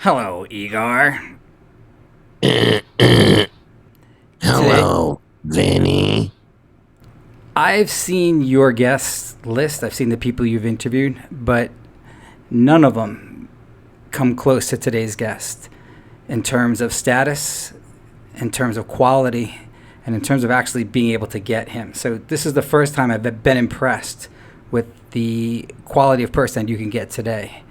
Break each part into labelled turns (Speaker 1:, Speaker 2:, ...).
Speaker 1: Hello, Igor. Today,
Speaker 2: Hello, Vinny.
Speaker 1: I've seen your guest list. I've seen the people you've interviewed, but none of them come close to today's guest in terms of status, in terms of quality, and in terms of actually being able to get him. So this is the first time I've been impressed with the quality of person you can get today.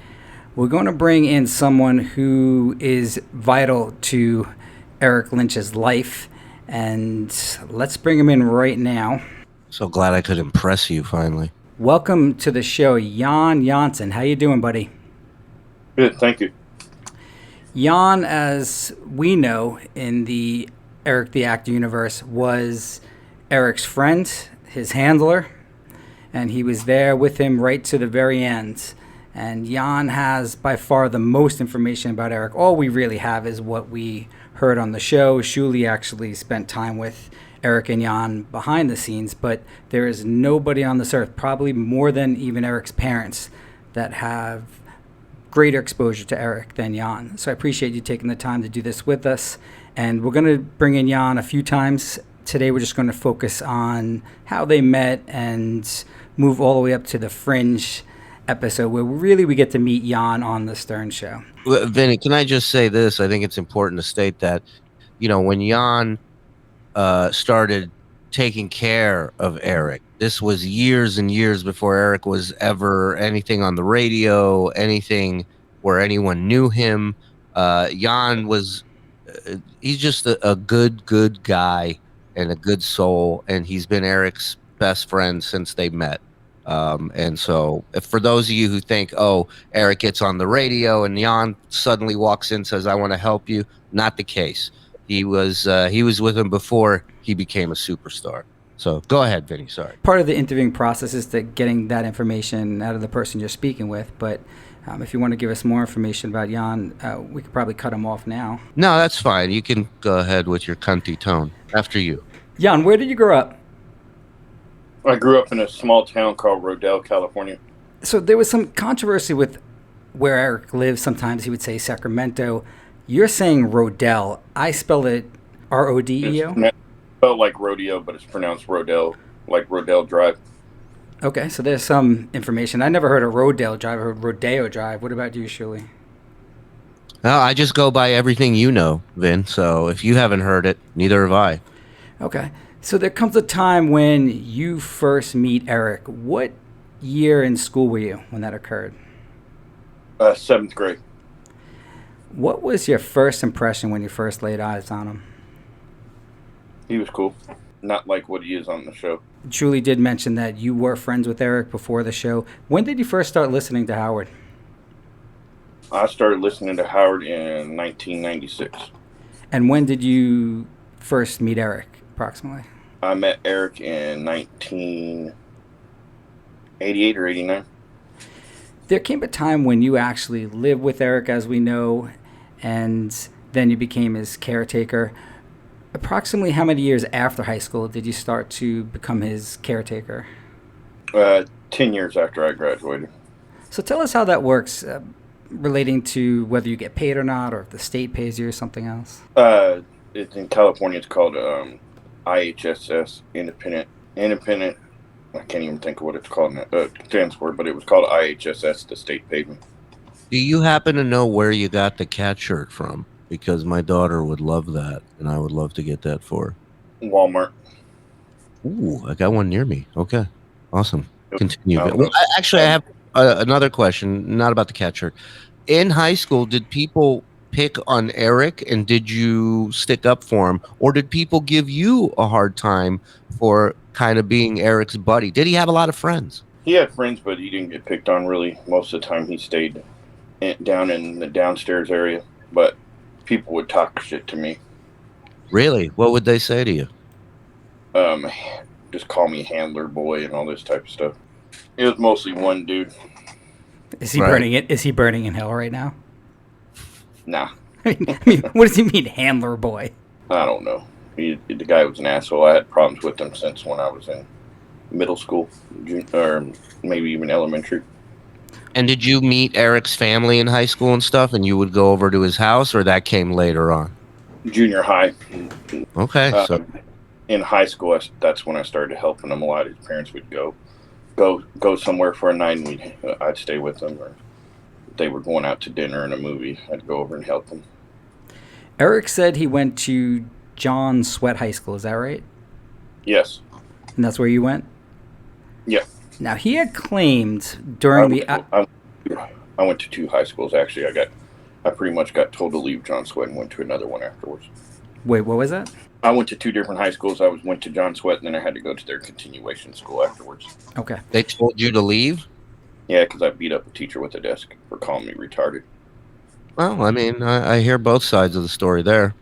Speaker 1: We're going to bring in someone who is vital to Eric Lynch's life, and let's bring him in right now.
Speaker 2: So glad I could impress you finally.
Speaker 1: Welcome to the show, Jon Johnson. How you doing, buddy?
Speaker 3: Good, thank you.
Speaker 1: Jon, as we know in the Eric the Actor universe, was Eric's friend, his handler, and he was there with him right to the very end. And Jon has by far the most information about Eric. All we really have is what we heard on the show. Shuli actually spent time with Eric and Jon behind the scenes, but there is nobody on this earth, probably more than even Eric's parents, that have greater exposure to Eric than Jon. So I appreciate you taking the time to do this with us. And we're going to bring in Jon a few times. Today we're just going to focus on how they met and move all the way up to the Fringe episode where really we get to meet Jon on the Stern Show.
Speaker 2: Vinny, can I just say this? I think it's important to state that, when Jan started taking care of Eric, this was years and years before Eric was ever anything on the radio, anything where anyone knew him. Jan was, he's just a good guy and a good soul, and he's been Eric's best friend since they met. And so if for those of you who think, oh, Eric gets on the radio and Jan suddenly walks in and says, I want to help you, not the case. He was with him before he became a superstar. So go ahead, Vinny. Sorry.
Speaker 1: Part of the interviewing process is to getting that information out of the person you're speaking with. But if you want to give us more information about Jan, we could probably cut him off now.
Speaker 2: No, that's fine. You can go ahead with your cunty tone. After you.
Speaker 1: Jan, where did you grow up?
Speaker 3: I grew up in a small town called Rodell, California.
Speaker 1: So there was some controversy with where Eric lives. Sometimes he would say Sacramento. You're saying Rodell. I spelled it R-O-D-E-O?
Speaker 3: It's spelled like rodeo, but it's pronounced Rodell, like Rodell Drive.
Speaker 1: Okay, so there's some information. I never heard of Rodell Drive. I heard Rodeo Drive. What about you, Shuli?
Speaker 2: Well, I just go by everything you know, Vin. So if you haven't heard it, neither have I.
Speaker 1: Okay. So there comes a time when you first meet Eric. What year in school were you when that occurred?
Speaker 3: 7th grade.
Speaker 1: What was your first impression when you first laid eyes on him?
Speaker 3: He was cool. Not like what he is on the show.
Speaker 1: Julie did mention that you were friends with Eric before the show. When did you first start listening to Howard?
Speaker 3: I started listening to Howard in 1996.
Speaker 1: And when did you first meet Eric, approximately?
Speaker 3: I met Eric in 1988 or 89.
Speaker 1: There came a time when you actually lived with Eric, as we know, and then you became his caretaker. Approximately how many years after high school did you start to become his caretaker?
Speaker 3: 10 years after I graduated.
Speaker 1: So tell us how that works, relating to whether you get paid or not, or if the state pays you or something else.
Speaker 3: In California, it's called IHSS, independent. I can't even think of what it's called. Stands for, but it was called IHSS. The state paid me.
Speaker 2: Do you happen to know where you got the cat shirt from? Because my daughter would love that, and I would love to get that for her.
Speaker 3: Walmart.
Speaker 2: Ooh, I got one near me. Okay, awesome. Continue.
Speaker 3: Oh,
Speaker 2: Well, actually, I have another question, not about the cat shirt. In high school, did people pick on Eric, and did you stick up for him, or did people give you a hard time for kind of being Eric's buddy? Did he have a lot of friends?
Speaker 3: He had friends, but he didn't get picked on really. Most of the time, he stayed down in the downstairs area. But people would talk shit to me.
Speaker 2: Really? What would they say to you?
Speaker 3: Just call me handler boy and all this type of stuff. It was mostly one dude.
Speaker 1: Is he
Speaker 2: Right.
Speaker 1: burning it? Is he burning in hell right now?
Speaker 3: Nah,
Speaker 1: I mean, what does he mean, handler boy?
Speaker 3: I don't know. The guy was an asshole. I had problems with him since when I was in middle school, or maybe even elementary.
Speaker 2: And did you meet Eric's family in high school and stuff, and you would go over to his house, or that came later on?
Speaker 3: Junior high.
Speaker 2: Okay, so
Speaker 3: in high school, that's when I started helping him a lot. His parents would go somewhere for a night, and I'd stay with them, or they were going out to dinner and a movie. I'd go over and help them.
Speaker 1: Eric said he went to Jon'S Sweat High School. Is that right?
Speaker 3: Yes.
Speaker 1: And that's where you went?
Speaker 3: Yeah.
Speaker 1: Now, he had claimed during
Speaker 3: I went to 2 high schools, actually. I pretty much got told to leave John Sweat and went to another one afterwards.
Speaker 1: Wait, what was that?
Speaker 3: I went to 2 different high schools. I went to John Sweat, and then I had to go to their continuation school afterwards.
Speaker 1: Okay.
Speaker 2: They told you to leave?
Speaker 3: Yeah, because I beat up a teacher with a desk for calling me retarded.
Speaker 2: Well, I mean, I hear both sides of the story there.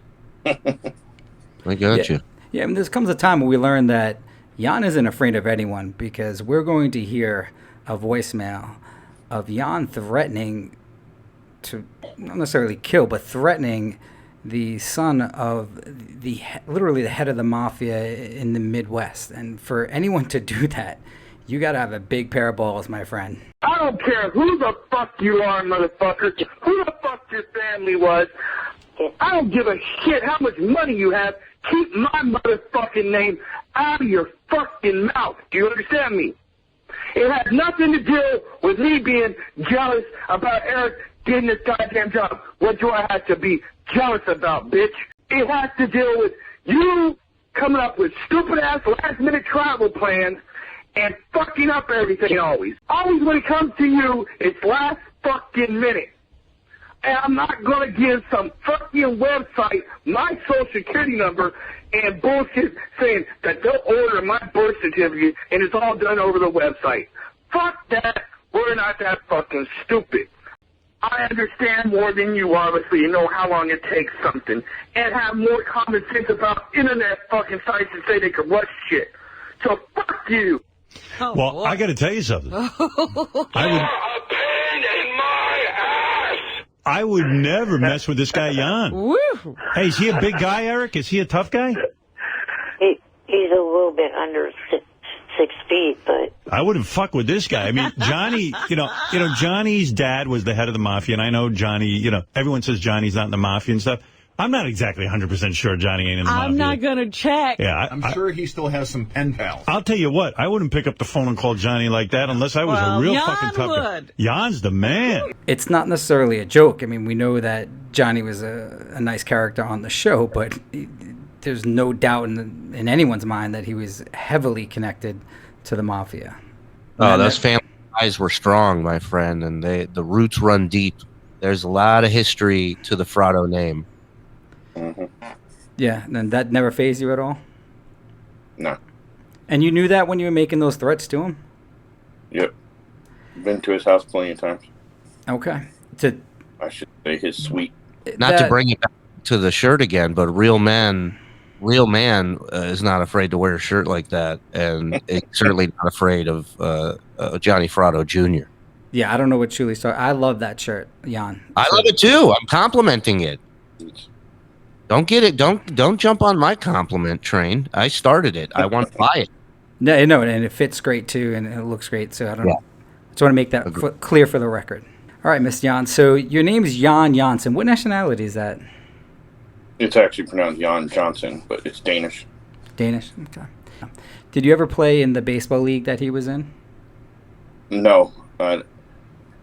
Speaker 2: I got you.
Speaker 1: Yeah, I mean, there comes a time when we learn that Jon isn't afraid of anyone, because we're going to hear a voicemail of Jon threatening to, not necessarily kill, but threatening the son of literally the head of the mafia in the Midwest. And for anyone to do that, you got to have a big pair of balls, my friend.
Speaker 4: I don't care who the fuck you are, motherfucker. Who the fuck your family was. I don't give a shit how much money you have. Keep my motherfucking name out of your fucking mouth. Do you understand me? It has nothing to do with me being jealous about Eric getting this goddamn job. What do I have to be jealous about, bitch? It has to deal with you coming up with stupid-ass last-minute travel plans and fucking up everything always. Always when it comes to you, it's last fucking minute. And I'm not going to give some fucking website my social security number and bullshit saying that they'll order my birth certificate and it's all done over the website. Fuck that. We're not that fucking stupid. I understand more than you, obviously. You know how long it takes something. And have more common sense about internet fucking sites and say they can rush shit. So fuck you.
Speaker 5: Oh, well, boy. I got to tell you something. I would never mess with this guy, Jon.
Speaker 6: Woo.
Speaker 5: Hey, is he a big guy, Eric? Is he a tough guy?
Speaker 7: He's a little bit under 6 feet, but
Speaker 5: I wouldn't fuck with this guy. I mean, Johnny, Johnny's dad was the head of the mafia, and I know Johnny, everyone says Johnny's not in the mafia and stuff. I'm not exactly 100% sure Johnny ain't in the mafia.
Speaker 6: I'm not going to check.
Speaker 5: Yeah,
Speaker 8: I'm sure he still has some pen pals.
Speaker 5: I'll tell you what, I wouldn't pick up the phone and call Johnny like that unless I was a real
Speaker 6: Jon
Speaker 5: fucking tough guy.
Speaker 6: would.
Speaker 5: Jon's the man.
Speaker 1: It's not necessarily a joke. I mean, we know that Johnny was a nice character on the show, but there's no doubt in anyone's mind that he was heavily connected to the mafia.
Speaker 2: Oh, those family ties were strong, my friend, and the roots run deep. There's a lot of history to the Frado name.
Speaker 3: Mm-hmm.
Speaker 1: Yeah, and that never fazed you at all?
Speaker 3: No.
Speaker 1: And you knew that when you were making those threats to him?
Speaker 3: Yep. Been to his house plenty of times.
Speaker 1: Okay.
Speaker 3: I should say his suite.
Speaker 2: Not to bring it back to the shirt again, but real man is not afraid to wear a shirt like that, and certainly not afraid of Johnny Frado Jr.
Speaker 1: Yeah, I don't know what Shuli's talking. I love that shirt, Jon.
Speaker 2: I love it too. I'm complimenting it. Don't get it. Don't jump on my compliment train. I started it. I want to buy it.
Speaker 1: No, and it fits great too, and it looks great. So I don't know. Just want to make that clear for the record. All right, Miss Jon. So your name is Jon Johnson. What nationality is that?
Speaker 3: It's actually pronounced Jon Johnson, but it's Danish.
Speaker 1: Danish. Okay. Did you ever play in the baseball league that he was in?
Speaker 3: No, and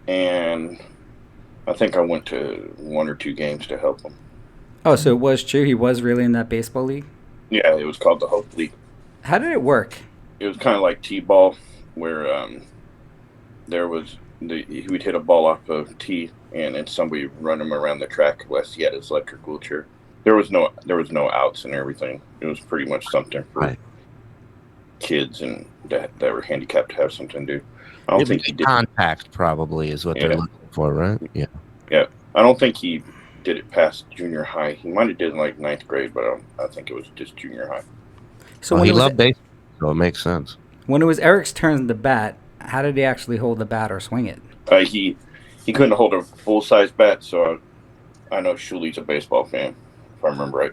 Speaker 3: I think I went to 1 or 2 games to help him.
Speaker 1: Oh, so it was true. He was really in that baseball league?
Speaker 3: Yeah, it was called the Hope League.
Speaker 1: How did it work?
Speaker 3: It was kind of like T-ball, where he would hit a ball off of tee, and then somebody would run him around the track unless he had his electric wheelchair. There was no outs and everything. It was pretty much something for kids and that were handicapped to have something to do. I don't think he did
Speaker 2: contact. Probably is what they're looking for, right? Yeah.
Speaker 3: Yeah, I don't think he did it past junior high. He might have did in like 9th grade, but I think it was just junior high.
Speaker 1: So
Speaker 2: he loved baseball, so it makes sense.
Speaker 1: When it was Eric's turn to bat, how did he actually hold the bat or swing it?
Speaker 3: He couldn't hold a full-size bat, so I know Shuli's a baseball fan, if I remember right.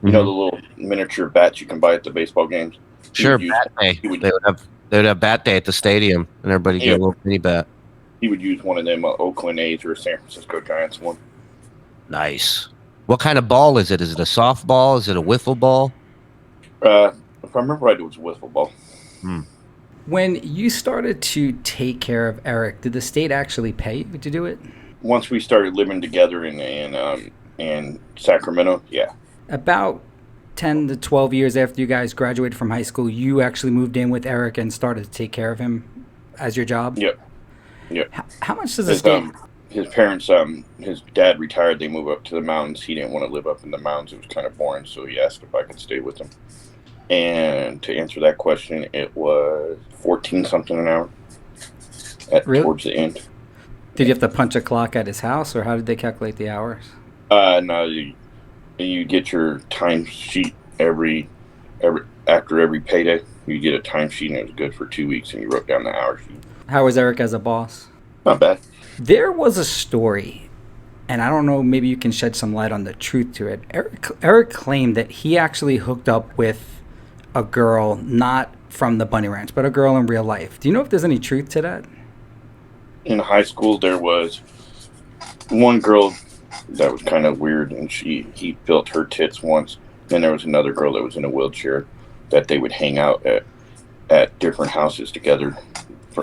Speaker 3: You know the little miniature bats you can buy at the baseball games?
Speaker 2: Sure, bat day. They would have bat day at the stadium, and everybody get a little mini bat.
Speaker 3: He would use one of them Oakland A's or a San Francisco Giants one.
Speaker 2: Nice. What kind of ball is it? Is it a softball? Is it a wiffle ball?
Speaker 3: If I remember right, it was wiffle ball.
Speaker 1: When you started to take care of Eric, did the state actually pay you to do it?
Speaker 3: Once we started living together in Sacramento, yeah.
Speaker 1: About 10 to 12 years after you guys graduated from high school, you actually moved in with Eric and started to take care of him as your job?
Speaker 3: Yep.
Speaker 1: How much does the state...
Speaker 3: His parents, his dad retired. They moved up to the mountains. He didn't want to live up in the mountains. It was kind of boring, so he asked if I could stay with him. And to answer that question, it was 14 something an hour towards the end.
Speaker 1: Did you have to punch a clock at his house, or how did they calculate the hours?
Speaker 3: No, you get your time sheet after every payday. You get a time sheet, and it was good for 2 weeks, and you wrote down the hour sheet.
Speaker 1: How was Eric as a boss?
Speaker 3: Not bad.
Speaker 1: There was a story, and I don't know, maybe you can shed some light on the truth to it. Eric claimed that he actually hooked up with a girl, not from the Bunny Ranch, but a girl in real life. Do you know if there's any truth to that?
Speaker 3: In high school, there was one girl that was kind of weird, and he built her tits once. Then there was another girl that was in a wheelchair that they would hang out at different houses together.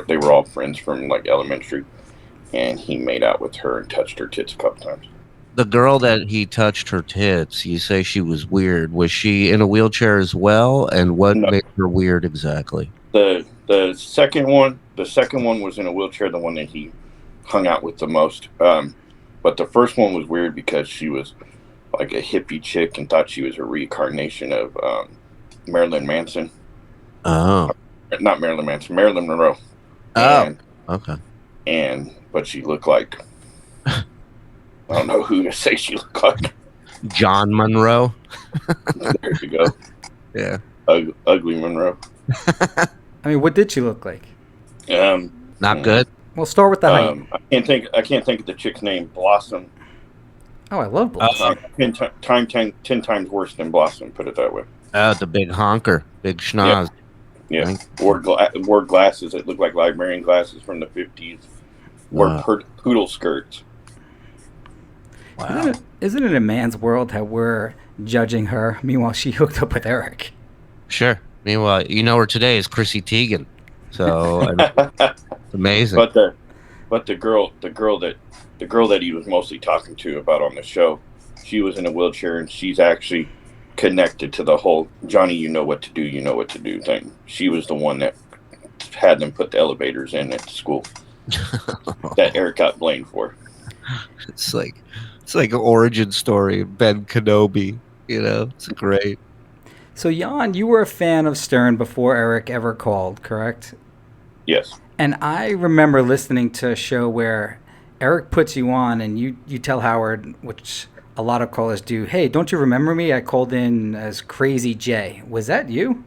Speaker 3: They were all friends from like elementary. And he made out with her and touched her tits a couple times.
Speaker 2: The girl that he touched her tits, you say she was weird. Was she in a wheelchair as well? And what made her weird exactly?
Speaker 3: The second one was in a wheelchair, the one that he hung out with the most. But the first one was weird because she was like a hippie chick and thought she was a reincarnation of Marilyn Manson.
Speaker 2: Oh.
Speaker 3: Not Marilyn Manson, Marilyn Monroe.
Speaker 2: Okay.
Speaker 3: But she looked like, I don't know who to say she looked like.
Speaker 2: John Monroe.
Speaker 3: There you go.
Speaker 2: Yeah.
Speaker 3: Ugly Monroe.
Speaker 1: I mean, what did she look like?
Speaker 2: Not good.
Speaker 1: Well, start with the height.
Speaker 3: I can't think of the chick's name. Blossom.
Speaker 1: Oh, I love Blossom.
Speaker 3: 10 times worse than Blossom, put it that way.
Speaker 2: The big honker. Big schnoz.
Speaker 3: Yeah. Wore glasses that looked like librarian glasses from the 50s. Wore poodle skirts.
Speaker 2: Wow.
Speaker 1: Isn't it a man's world how we're judging her? Meanwhile, she hooked up with Eric.
Speaker 2: Sure. Meanwhile, her today is Chrissy Teigen. So it's amazing.
Speaker 3: But the girl that he was mostly talking to about on the show, she was in a wheelchair, and she's actually connected to the whole Johnny, you know what to do thing. She was the one that had them put the elevators in at school that Eric got blamed for.
Speaker 2: It's like an origin story. Ben Kenobi, it's great.
Speaker 1: So Jon, you were a fan of Stern before Eric ever called, correct?
Speaker 3: Yes.
Speaker 1: And I remember listening to a show where Eric puts you on and you tell Howard, which a lot of callers do, hey, don't you remember me? I called in as Crazy Jay. Was that you?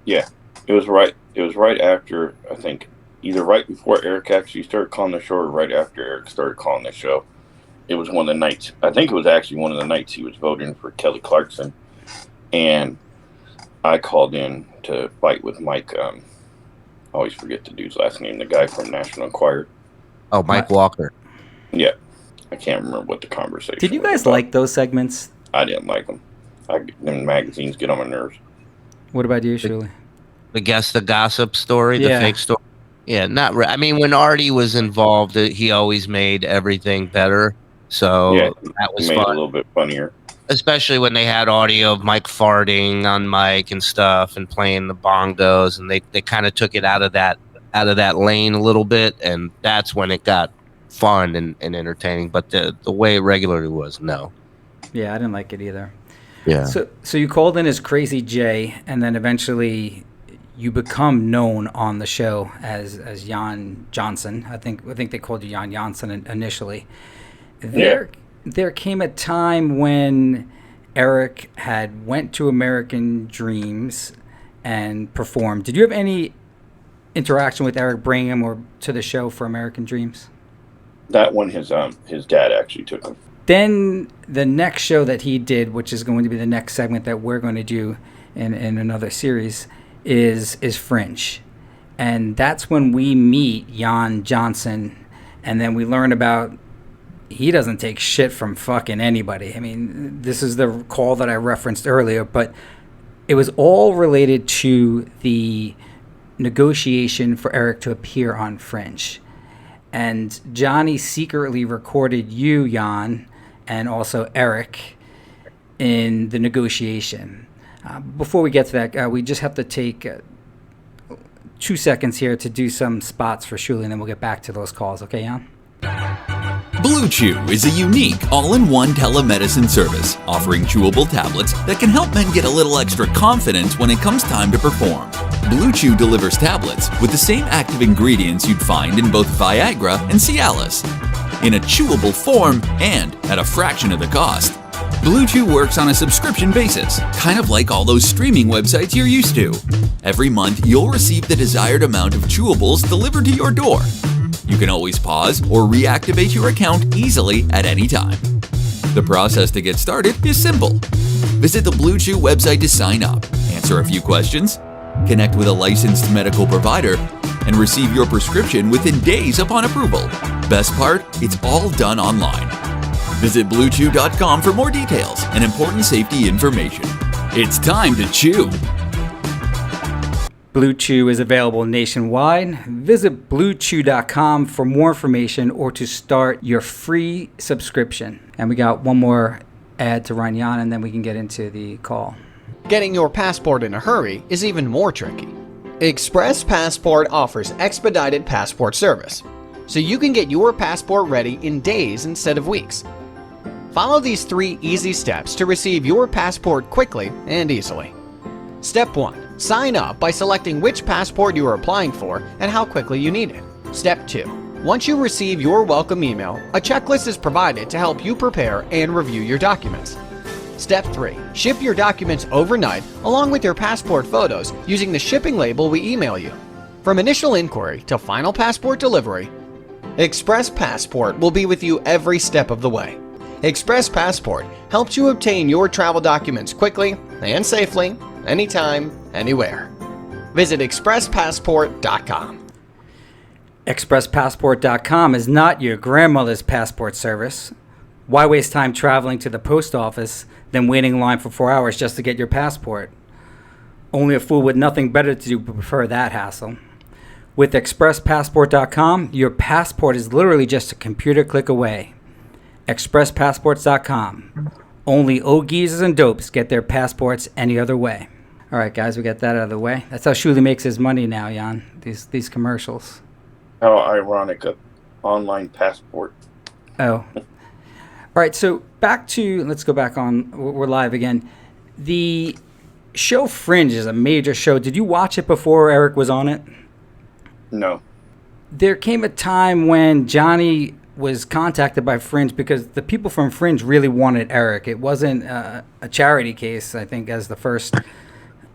Speaker 1: Yeah.
Speaker 3: It was right after, I think, either right before Eric actually started calling the show or right after Eric started calling the show. It was one of the nights. I think it was actually one of the nights he was voting for Kelly Clarkson. And I called in to fight with Mike. I always forget the dude's last name, the guy from National Enquirer.
Speaker 2: Oh, Mike Walker.
Speaker 3: Yeah. I can't remember what the conversation was.
Speaker 1: Did you guys like those segments?
Speaker 3: I didn't like them. Them magazines get on my nerves.
Speaker 1: What about you, Shuli?
Speaker 2: The gossip story, the fake story. Yeah, not. I mean, when Artie was involved, he always made everything better. So that was
Speaker 3: made
Speaker 2: fun.
Speaker 3: It a little bit funnier.
Speaker 2: Especially when they had audio of Mike farting on Mike and stuff and playing the bongos, and they kind of took it out of that lane a little bit, and that's when it got fun and entertaining. But the way it regularly was, no. Yeah,
Speaker 1: I didn't like it either.
Speaker 2: Yeah.
Speaker 1: So you called in as Crazy Jay, and then eventually you become known on the show as Jon Johnson. I think they called you Jon Johnson initially. There came a time when Eric had went to American Dreams and performed. Did you have any interaction with Eric bringing him or to the show for American Dreams?
Speaker 3: That one, his dad actually took him.
Speaker 1: Then the next show that he did, which is going to be the next segment that we're going to do in another series, is Fringe. And that's when we meet Jon Johnson, and then we learn about he doesn't take shit from fucking anybody. I mean, this is the call that I referenced earlier, but it was all related to the negotiation for Eric to appear on Fringe. And Johnny secretly recorded you, Jon, and also Eric in the negotiation. Before we get to that, we just have to take 2 seconds here to do some spots for Shuli, and then we'll get back to those calls. Okay, Jon?
Speaker 6: Blue Chew is a unique, all-in-one telemedicine service offering chewable tablets that can help men get a little extra confidence when it comes time to perform. Blue Chew delivers tablets with the same active ingredients you'd find in both Viagra and Cialis, in a chewable form and at a fraction of the cost. Blue Chew works on a subscription basis, kind of like all those streaming websites you're used to. Every month, you'll receive the desired amount of chewables delivered to your door. You can always pause or reactivate your account easily at any time. The process to get started is simple. Visit the Blue Chew website to sign up, answer a few questions, connect with a licensed medical provider, and receive your prescription within days upon approval. Best part, it's all done online. Visit BlueChew.com for more details and important safety information. It's time to chew.
Speaker 1: Blue Chew is available nationwide. Visit BlueChew.com for more information or to start your free subscription. And we got one more ad to run, Jon, and then we can get into the call.
Speaker 9: Getting your passport in a hurry is even more tricky. Express Passport offers expedited passport service, so you can get your passport ready in days instead of weeks. Follow these 3 easy steps to receive your passport quickly and easily. Step 1. Sign up by selecting which passport you are applying for and how quickly you need it. Step 2. Once you receive your welcome email, a checklist is provided to help you prepare and review your documents. Step 3. Ship your documents overnight along with your passport photos using the shipping label we email you. From initial inquiry to final passport delivery, Express Passport will be with you every step of the way. Express Passport helps you obtain your travel documents quickly and safely, anytime, anywhere. Visit expresspassport.com.
Speaker 1: ExpressPassport.com is not your grandmother's passport service. Why waste time traveling to the post office than waiting in line for 4 hours just to get your passport? Only a fool with nothing better to do would prefer that hassle. With ExpressPassport.com, your passport is literally just a computer click away. ExpressPassports.com. Only old geezers and dopes get their passports any other way. All right, guys, we got that out of the way. That's how Shuli makes his money now, Jon. These commercials.
Speaker 3: How ironic, a online passport.
Speaker 1: Oh. All right, so let's go back on, we're live again. The show Fringe is a major show. Did you watch it before Eric was on it?
Speaker 3: No.
Speaker 1: There came a time when Johnny was contacted by Fringe because the people from Fringe really wanted Eric. It wasn't a charity case, I think, as the first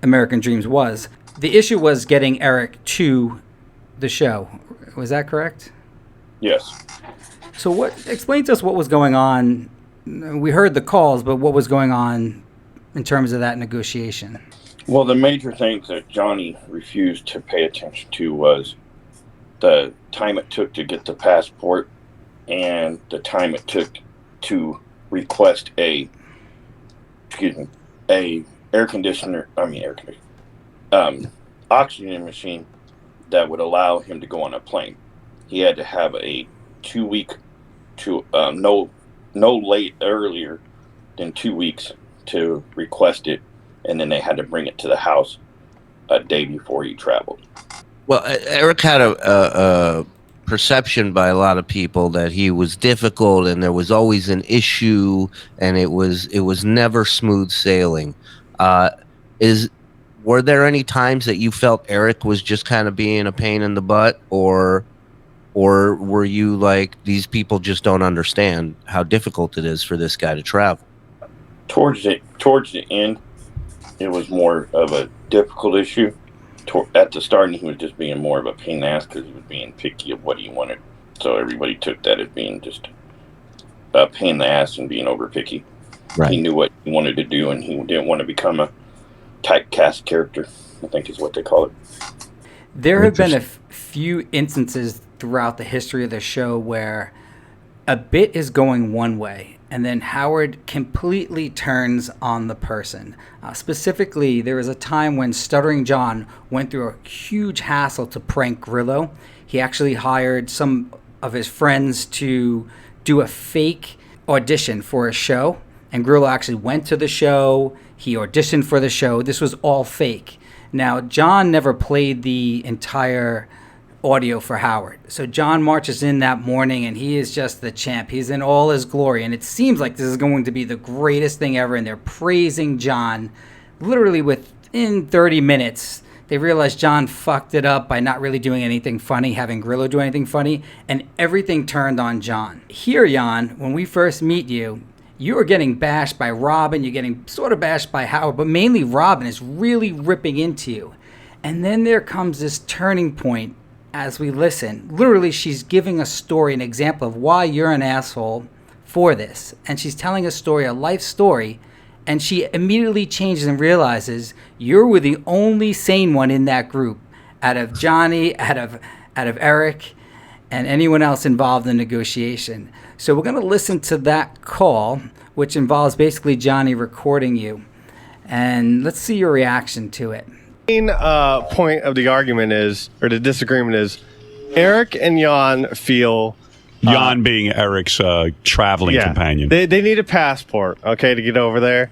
Speaker 1: American Dreams was. The issue was getting Eric to the show. Was that correct?
Speaker 3: Yes.
Speaker 1: So explain to us what was going on. We heard the calls, but what was going on in terms of that negotiation?
Speaker 3: Well, the major things that Johnny refused to pay attention to was the time it took to get the passport and the time it took to request a oxygen machine that would allow him to go on a plane. He had to have a 2 week no earlier than 2 weeks to request it, and then they had to bring it to the house a day before he traveled.
Speaker 2: Well, Eric had a perception by a lot of people that he was difficult and there was always an issue and it was never smooth sailing. Were there any times that you felt Eric was just kind of being a pain in the butt, or were you like, these people just don't understand how difficult it is for this guy to travel?
Speaker 3: Towards the end, it was more of a difficult issue. At the start, he was just being more of a pain in the ass because he was being picky of what he wanted. So everybody took that as being just a pain in the ass and being over picky. Right. He knew what he wanted to do, and he didn't want to become a typecast character, I think is what they call it.
Speaker 1: There have been a few instances throughout the history of the show where a bit is going one way and then Howard completely turns on the person. Specifically, there was a time when Stuttering John went through a huge hassle to prank Grillo. He actually hired some of his friends to do a fake audition for a show, and Grillo actually went to the show. He auditioned for the show. This was all fake. Now, John never played the entire audio for Howard. So John marches in that morning and he is just the champ. He's in all his glory, and it seems like this is going to be the greatest thing ever, and they're praising John. Literally within 30 minutes, they realize John fucked it up by not really doing anything funny, having Grillo do anything funny, and everything turned on John. Here, Jon, when we first meet you, you are getting bashed by Robin, you're getting sort of bashed by Howard, but mainly Robin is really ripping into you. And then there comes this turning point as we listen. Literally, she's giving a story, an example of why you're an asshole for this. And she's telling a story, a life story, and she immediately changes and realizes you were the only sane one in that group out of Johnny, out of Eric, and anyone else involved in negotiation. So we're going to listen to that call, which involves basically Johnny recording you. And let's see your reaction to it.
Speaker 10: The main point of the argument is, or the disagreement is, Eric and Jon feel...
Speaker 5: Jon being Eric's traveling companion.
Speaker 10: They need a passport, okay, to get over there.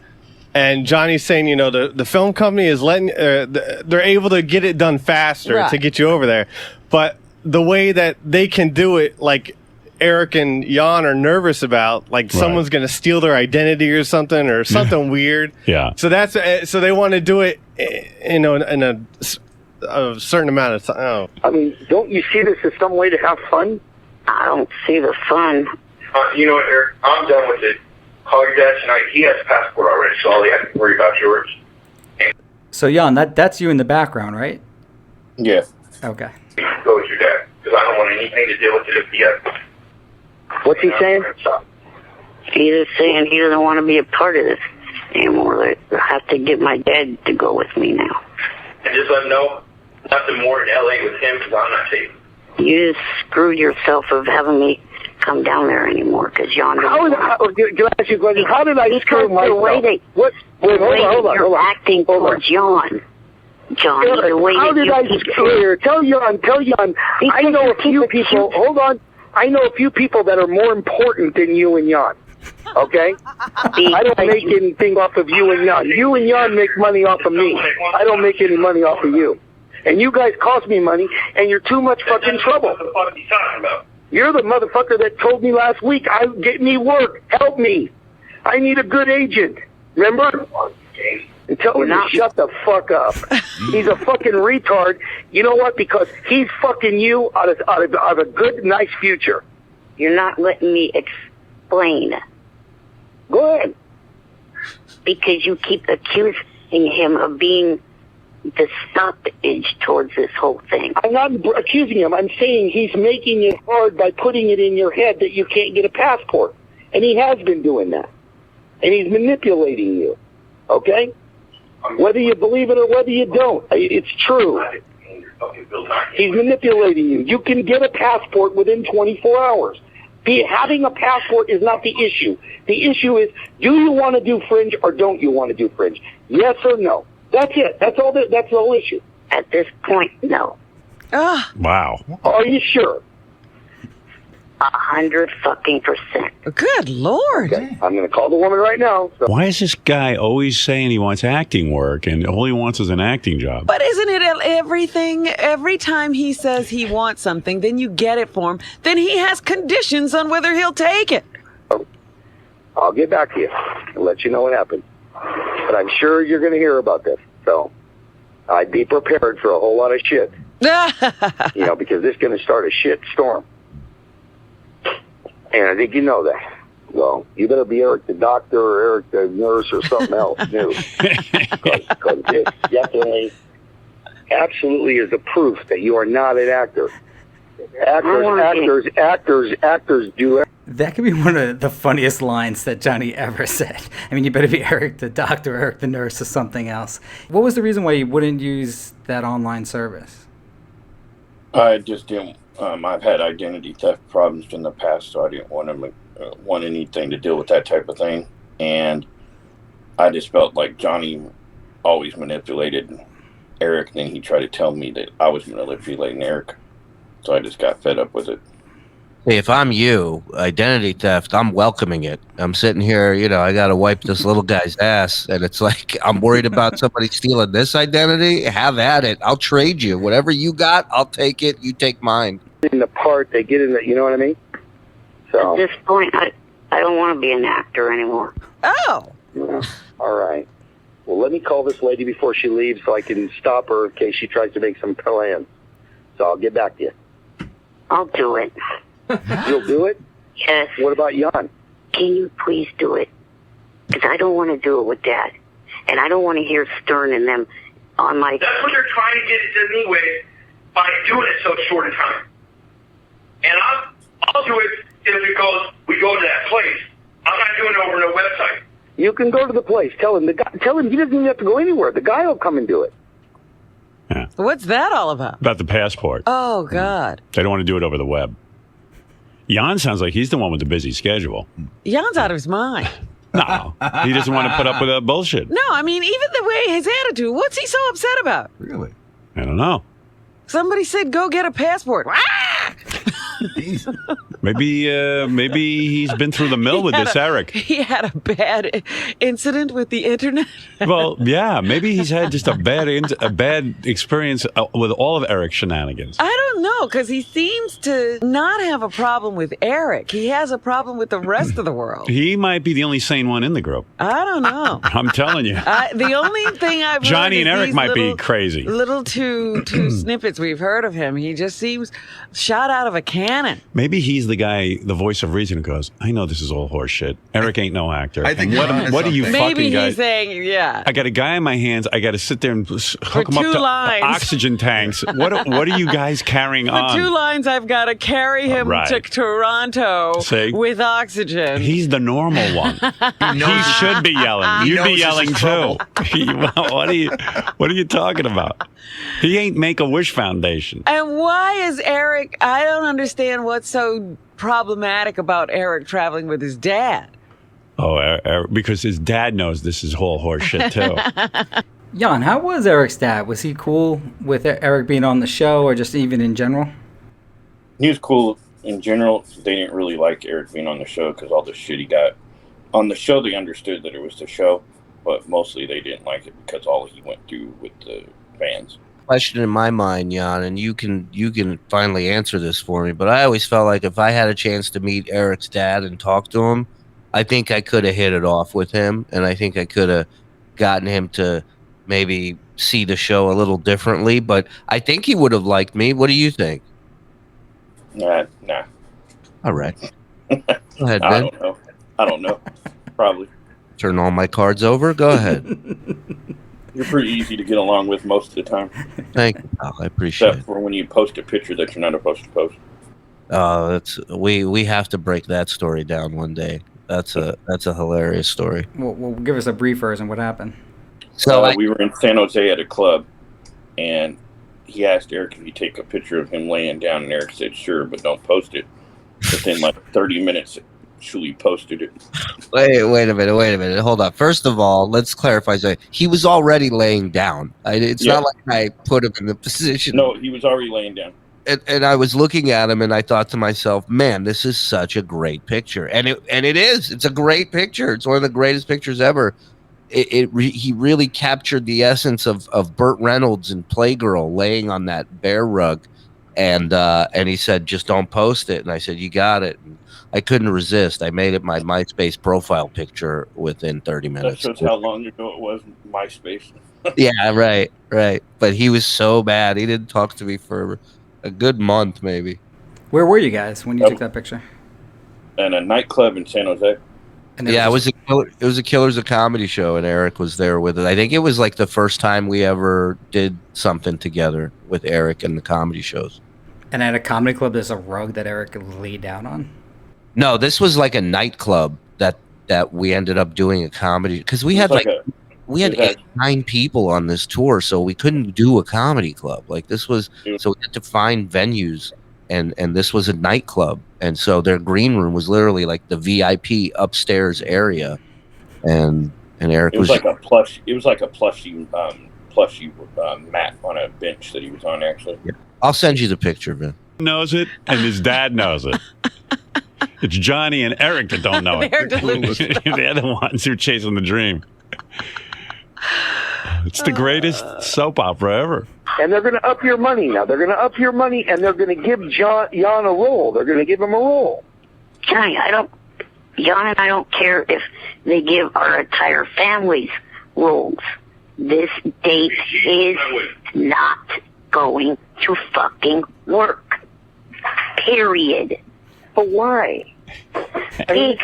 Speaker 10: And Johnny's saying, the film company is letting... they're able to get it done faster to get you over there. But the way that they can do it, like Eric and Jon are nervous about, like someone's going to steal their identity or something weird.
Speaker 5: Yeah.
Speaker 10: So so they want to do it, in a certain amount of time. Oh.
Speaker 4: I mean, don't you see this as some way to have fun?
Speaker 7: I don't see the fun.
Speaker 11: You know what, Eric? I'm done with it. Call your dad tonight. He has a passport already, so all he has to worry about is yours.
Speaker 1: So, Jon, that's you in the background, right?
Speaker 3: Yeah.
Speaker 1: Okay.
Speaker 11: Go with your dad, because I don't want anything to do with it if he has.
Speaker 4: What's he saying?
Speaker 7: He's saying he doesn't want to be a part of this anymore. I have to get my dad to go with me now.
Speaker 11: And just let him know, nothing more in L.A. with him, because I'm not taking.
Speaker 7: You just screwed yourself of having me come down there anymore, because Jon doesn't
Speaker 4: can I ask you a question? How did I screw myself? Hold on.
Speaker 7: Acting towards Jon. Jon, the way
Speaker 4: how did I screw? Tell Jon. I know a few people. Hold on. I know a few people that are more important than you and Jon. Okay? I don't make anything off of you and Jon. You and Jon make money off of me. I don't make any money off of you. And you guys cost me money, and you're too much fucking trouble.
Speaker 11: What the fuck are you talking about?
Speaker 4: You're the motherfucker that told me last week, get me work. Help me. I need a good agent. Remember? And tell him to shut the fuck up. He's a fucking retard. You know what? Because he's fucking you out of a good, nice future.
Speaker 7: You're not letting me explain.
Speaker 4: Go ahead.
Speaker 7: Because you keep accusing him of being the stoppage towards this whole thing.
Speaker 4: I'm not accusing him. I'm saying he's making it hard by putting it in your head that you can't get a passport. And he has been doing that. And he's manipulating you. Okay? Whether you believe it or whether you don't, it's true. He's manipulating you. You can get a passport within 24 hours. Having a passport is not the issue. The issue is, do you want to do Fringe or don't you want to do Fringe? Yes or no? That's it. That's all the whole issue.
Speaker 7: At this point, no.
Speaker 5: Wow.
Speaker 4: Are you sure?
Speaker 7: 100%.
Speaker 12: Good Lord.
Speaker 4: Okay. I'm going to call the woman right now. So.
Speaker 5: Why is this guy always saying he wants acting work and all he wants is an acting job?
Speaker 12: But isn't it everything? Every time he says he wants something, then you get it for him. Then he has conditions on whether he'll take it.
Speaker 4: I'll get back to you and let you know what happened. But I'm sure you're going to hear about this. So I'd be prepared for a whole lot of shit. Because this is going to start a shit storm. And I think you know that. Well, you better be Eric the doctor or Eric the nurse or something else new. Because this definitely, absolutely is a proof that you are not an actor. Actors do it.
Speaker 1: That could be one of the funniest lines that Johnny ever said. I mean, you better be Eric the doctor, Eric the nurse, or something else. What was the reason why you wouldn't use that online service?
Speaker 3: I just didn't. I've had identity theft problems in the past, so I didn't want anything to deal with that type of thing. And I just felt like Johnny always manipulated Eric, and then he tried to tell me that I was manipulating Eric. So I just got fed up with it.
Speaker 2: Hey, if I'm you, identity theft, I'm welcoming it. I'm sitting here, I got to wipe this little guy's ass. And it's like, I'm worried about somebody stealing this identity. Have at it. I'll trade you. Whatever you got, I'll take it. You take mine.
Speaker 4: In the part, they get in the, you know what I mean? So.
Speaker 7: At this point, I don't want to be an actor anymore.
Speaker 12: Oh.
Speaker 4: Yeah. All right. Well, let me call this lady before she leaves so I can stop her in case she tries to make some plans. So I'll get back to you.
Speaker 7: I'll do it.
Speaker 4: You'll do it?
Speaker 7: Yes.
Speaker 4: What about Jon?
Speaker 7: Can you please do it? Because I don't want to do it with Dad. And I don't want to hear Stern and them on my...
Speaker 11: That's what they're trying to get it anyway by doing it so short a time. And I'll do it if it goes, we go to that place. I'm not doing it over no website.
Speaker 4: You can go to the place. Tell him he doesn't even have to go anywhere. The guy will come and do it.
Speaker 5: Yeah.
Speaker 12: What's that all about?
Speaker 5: About the passport.
Speaker 12: Oh, God.
Speaker 5: They don't want to do it over the web. Jon sounds like he's the one with the busy schedule.
Speaker 12: Jon's out of his mind.
Speaker 5: No, he doesn't want to put up with that bullshit.
Speaker 12: No, I mean, even the way his attitude, what's he so upset about?
Speaker 13: Really?
Speaker 5: I don't know.
Speaker 12: Somebody said, go get a passport.
Speaker 5: Maybe he's been through the mill with this Eric.
Speaker 12: He had a bad incident with the internet.
Speaker 5: Well, yeah, maybe he's had just a bad experience with all of Eric's shenanigans.
Speaker 12: I don't know, because he seems to not have a problem with Eric. He has a problem with the rest of the world.
Speaker 5: He might be the only sane one in the group.
Speaker 12: I don't know.
Speaker 5: I'm telling you.
Speaker 12: The only thing I've
Speaker 5: Johnny
Speaker 12: heard
Speaker 5: and
Speaker 12: is
Speaker 5: Eric
Speaker 12: these
Speaker 5: might be crazy.
Speaker 12: Little two snippets we've heard of him. He just seems shot out of a cannon.
Speaker 5: Maybe he's the guy, the voice of reason, who goes, I know this is all horse shit. Eric ain't no actor.
Speaker 13: I think
Speaker 5: what are you
Speaker 12: Maybe
Speaker 5: fucking guys?
Speaker 12: he's saying, yeah.
Speaker 5: I got a guy in my hands. I got to sit there and hook him up
Speaker 12: 2
Speaker 5: to
Speaker 12: lines.
Speaker 5: oxygen tanks. What are you guys carrying on?
Speaker 12: For 2 lines, I've got to carry him to Toronto with oxygen.
Speaker 5: He's the normal one. He should be yelling. You'd be yelling too. What are you talking about? He ain't Make-A-Wish Foundation.
Speaker 12: And why is Eric, I don't understand what's so problematic about Eric traveling with his dad.
Speaker 5: Oh, because his dad knows this is whole horse shit too.
Speaker 1: Jon, how was Eric's dad? Was he cool with Eric being on the show, or just even in general?
Speaker 3: He was cool in general. They didn't really like Eric being on the show because all the shit he got. On the show, they understood that it was the show, but mostly they didn't like it because all he went through with the fans.
Speaker 2: Question in my mind, Jon, and you can finally answer this for me, but I always felt like if I had a chance to meet Eric's dad and talk to him, I think I could have hit it off with him, and I think I could have gotten him to maybe see the show a little differently, but I think he would have liked me. What do you think?
Speaker 3: Nah.
Speaker 2: All right. Go ahead,
Speaker 3: I
Speaker 2: Ben.
Speaker 3: I don't know. Probably.
Speaker 2: Turn all my cards over. Go ahead.
Speaker 3: You're pretty easy to get along with most of the time.
Speaker 2: Thank you, pal. I appreciate
Speaker 3: Except for when you post a picture that you're not supposed to post.
Speaker 2: We have to break that story down one day. That's a hilarious story.
Speaker 1: Well, give us a brief version. What happened?
Speaker 2: So
Speaker 3: we were in San Jose at a club, and he asked Eric if he'd take a picture of him laying down, and Eric said, sure, but don't post it. Within like 30 minutes, Shuli posted it.
Speaker 2: Wait a minute. Hold on. First of all, let's clarify something. He was already laying down. It's not like I put him in the position.
Speaker 3: No, he was already laying down.
Speaker 2: And I was looking at him, and I thought to myself, man, this is such a great picture. And it is. It's a great picture. It's one of the greatest pictures ever. He really captured the essence of Burt Reynolds and Playgirl laying on that bear rug. And he said, just don't post it. And I said, you got it. And I couldn't resist. I made it my MySpace profile picture within 30 minutes.
Speaker 3: That shows how long ago it was, MySpace.
Speaker 2: Yeah, right. But he was so bad. He didn't talk to me for a good month, maybe.
Speaker 1: Where were you guys when you took that picture?
Speaker 3: In a nightclub in San Jose.
Speaker 2: Yeah, it was a Killers of Comedy show, and Eric was there with it. I think it was like the first time we ever did something together with Eric and the comedy shows.
Speaker 1: And at a comedy club, there's a rug that Eric laid down on?
Speaker 2: No, this was like a nightclub that we ended up doing a comedy, because we had we had 9 people on this tour, so we couldn't do a comedy club. Like this was, so we had to find venues, and this was a nightclub, and so their green room was literally like the VIP upstairs area, and Eric
Speaker 3: It was like a plush. It was like a plushy mat on a bench that he was on. Actually,
Speaker 2: yeah. I'll send you the picture, Vin.
Speaker 5: Knows it, and his dad knows it. It's Johnny and Eric that don't know it. They're the ones who are chasing the dream. It's the greatest soap opera ever.
Speaker 4: And they're going to up your money now. They're going to up your money, and they're going to give Jon a role. They're going to give him a role.
Speaker 7: Johnny, Jon and I don't care if they give our entire families roles. This date is not going to fucking work. Period.
Speaker 4: But why?
Speaker 7: Because it's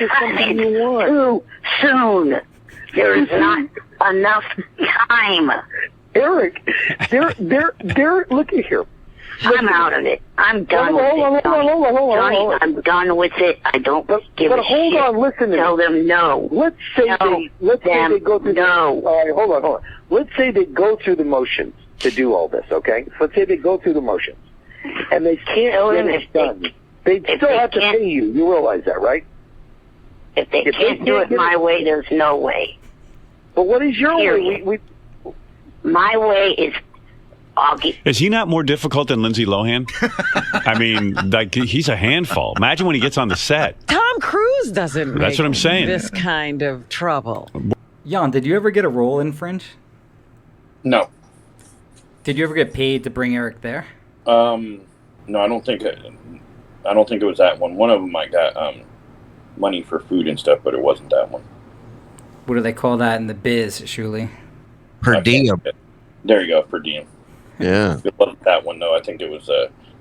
Speaker 7: too soon. There is not enough time.
Speaker 4: Eric, they're look at here.
Speaker 7: I'm out of it. I'm done with it. Johnny, I'm done with it. I don't give a shit.
Speaker 4: But hold on, listen to me.
Speaker 7: Tell them no.
Speaker 4: Let's say they go through all right, hold on. Let's say they go through the motions to do all this, okay? Let's say they go through the motions. And they can't get it done. They still have to pay you. You realize that, right?
Speaker 7: If they can't do it my way, there's no way.
Speaker 4: But what is your way?
Speaker 7: My way is Augie.
Speaker 5: Is he not more difficult than Lindsay Lohan? I mean, like he's a handful. Imagine when he gets on the set.
Speaker 12: Tom Cruise doesn't
Speaker 5: That's what I'm saying.
Speaker 12: This kind of trouble.
Speaker 1: Jon, did you ever get a role in Fringe?
Speaker 3: No.
Speaker 1: Did you ever get paid to bring Eric there?
Speaker 3: No, I don't think it was that one. One of them I got money for food and stuff, but it wasn't that one.
Speaker 1: What do they call that in the biz, Shuli?
Speaker 2: Per diem.
Speaker 3: There you go, per diem.
Speaker 2: Yeah.
Speaker 3: It wasn't that one, though. I think it was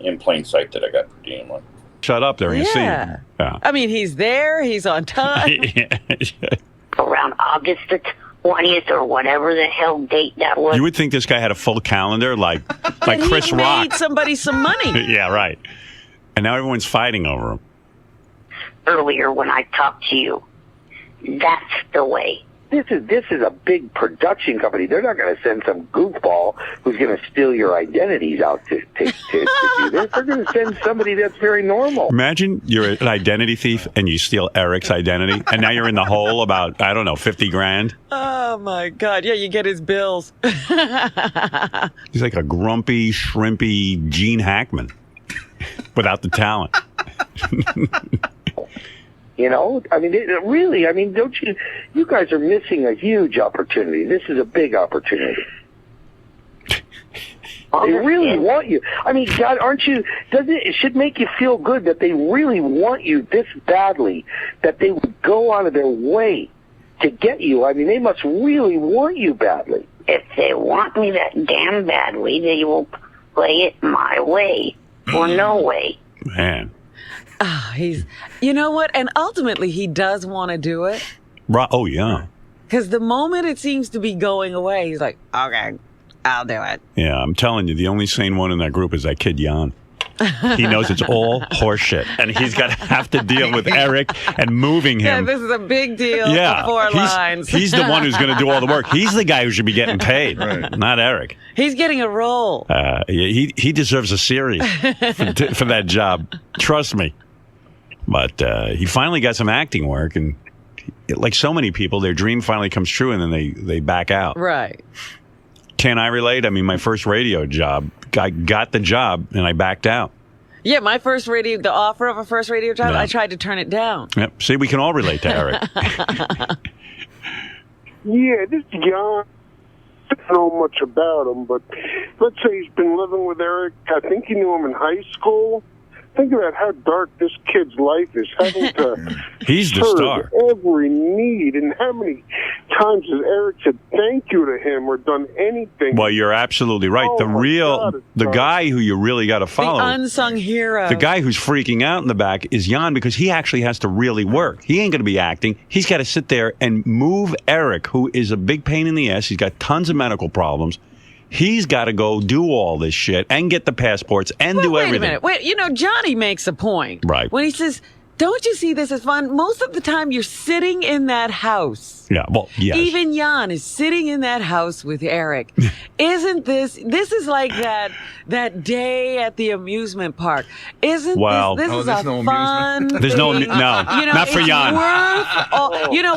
Speaker 3: in plain sight that I got per diem on.
Speaker 5: Shut up there, you see.
Speaker 12: Yeah. I mean, he's there. He's on time.
Speaker 7: Around August the 20th or whatever the hell date that was.
Speaker 5: You would think this guy had a full calendar like Chris
Speaker 12: he
Speaker 5: Rock.
Speaker 12: made somebody some money.
Speaker 5: Yeah, right. And now everyone's fighting over him.
Speaker 7: Earlier when I talked to you, that's the way.
Speaker 4: This is a big production company. They're not going to send some goofball who's going to steal your identities out to do this. They're going to send somebody that's very normal.
Speaker 5: Imagine you're an identity thief and you steal Eric's identity, and now you're in the hole about, I don't know, 50 grand.
Speaker 12: Oh, my God. Yeah, you get his bills.
Speaker 5: He's like a grumpy, shrimpy Gene Hackman without the talent.
Speaker 4: You know, I mean, don't you guys are missing a huge opportunity. This is a big opportunity. They really want you. I mean, God, it should make you feel good that they really want you this badly, that they would go out of their way to get you. I mean, they must really want you badly.
Speaker 7: If they want me that damn badly, they will play it my way or no way.
Speaker 5: Man.
Speaker 12: You know what? And ultimately, he does want to do it.
Speaker 5: Right. Oh, yeah.
Speaker 12: Because the moment it seems to be going away, he's like, okay, I'll do it.
Speaker 5: Yeah, I'm telling you, the only sane one in that group is that kid, Jon. He knows it's all horseshit. And he's got to have to deal with Eric and moving him.
Speaker 12: Yeah, this is a big deal.
Speaker 5: Yeah.
Speaker 12: 4 lines.
Speaker 5: He's the one who's going to do all the work. He's the guy who should be getting paid, not Eric.
Speaker 12: He's getting a role.
Speaker 5: He deserves a series for that job. Trust me. But he finally got some acting work, and like so many people, their dream finally comes true, and then they back out.
Speaker 12: Right.
Speaker 5: Can I relate? I mean, my first radio job, I got the job, and I backed out.
Speaker 12: Yeah, the offer of a first radio job, I tried to turn it down.
Speaker 5: Yep. See, we can all relate to Eric.
Speaker 13: Yeah, this is Jon. I don't know much about him, but let's say he's been living with Eric. I think he knew him in high school. Think about how dark this kid's life is, having to
Speaker 5: He's the star.
Speaker 13: Every need, and how many times has Eric said thank you to him or done anything?
Speaker 5: Well, you're absolutely right. The guy who you really got to follow,
Speaker 12: the unsung hero,
Speaker 5: the guy who's freaking out in the back is Jon, because he actually has to really work. He ain't going to be acting. He's got to sit there and move Eric, who is a big pain in the ass. He's got tons of medical problems. He's got to go do all this shit and get the passports and do everything.
Speaker 12: Wait a minute. Johnny makes a point.
Speaker 5: Right.
Speaker 12: When he says, Don't you see this as fun? Most of the time you're sitting in that house.
Speaker 5: Yeah, well, yes.
Speaker 12: Even Jon is sitting in that house with Eric. Isn't this is like that day at the amusement park. Isn't this is a fun
Speaker 5: There's no,
Speaker 12: thing.
Speaker 5: not for Jon.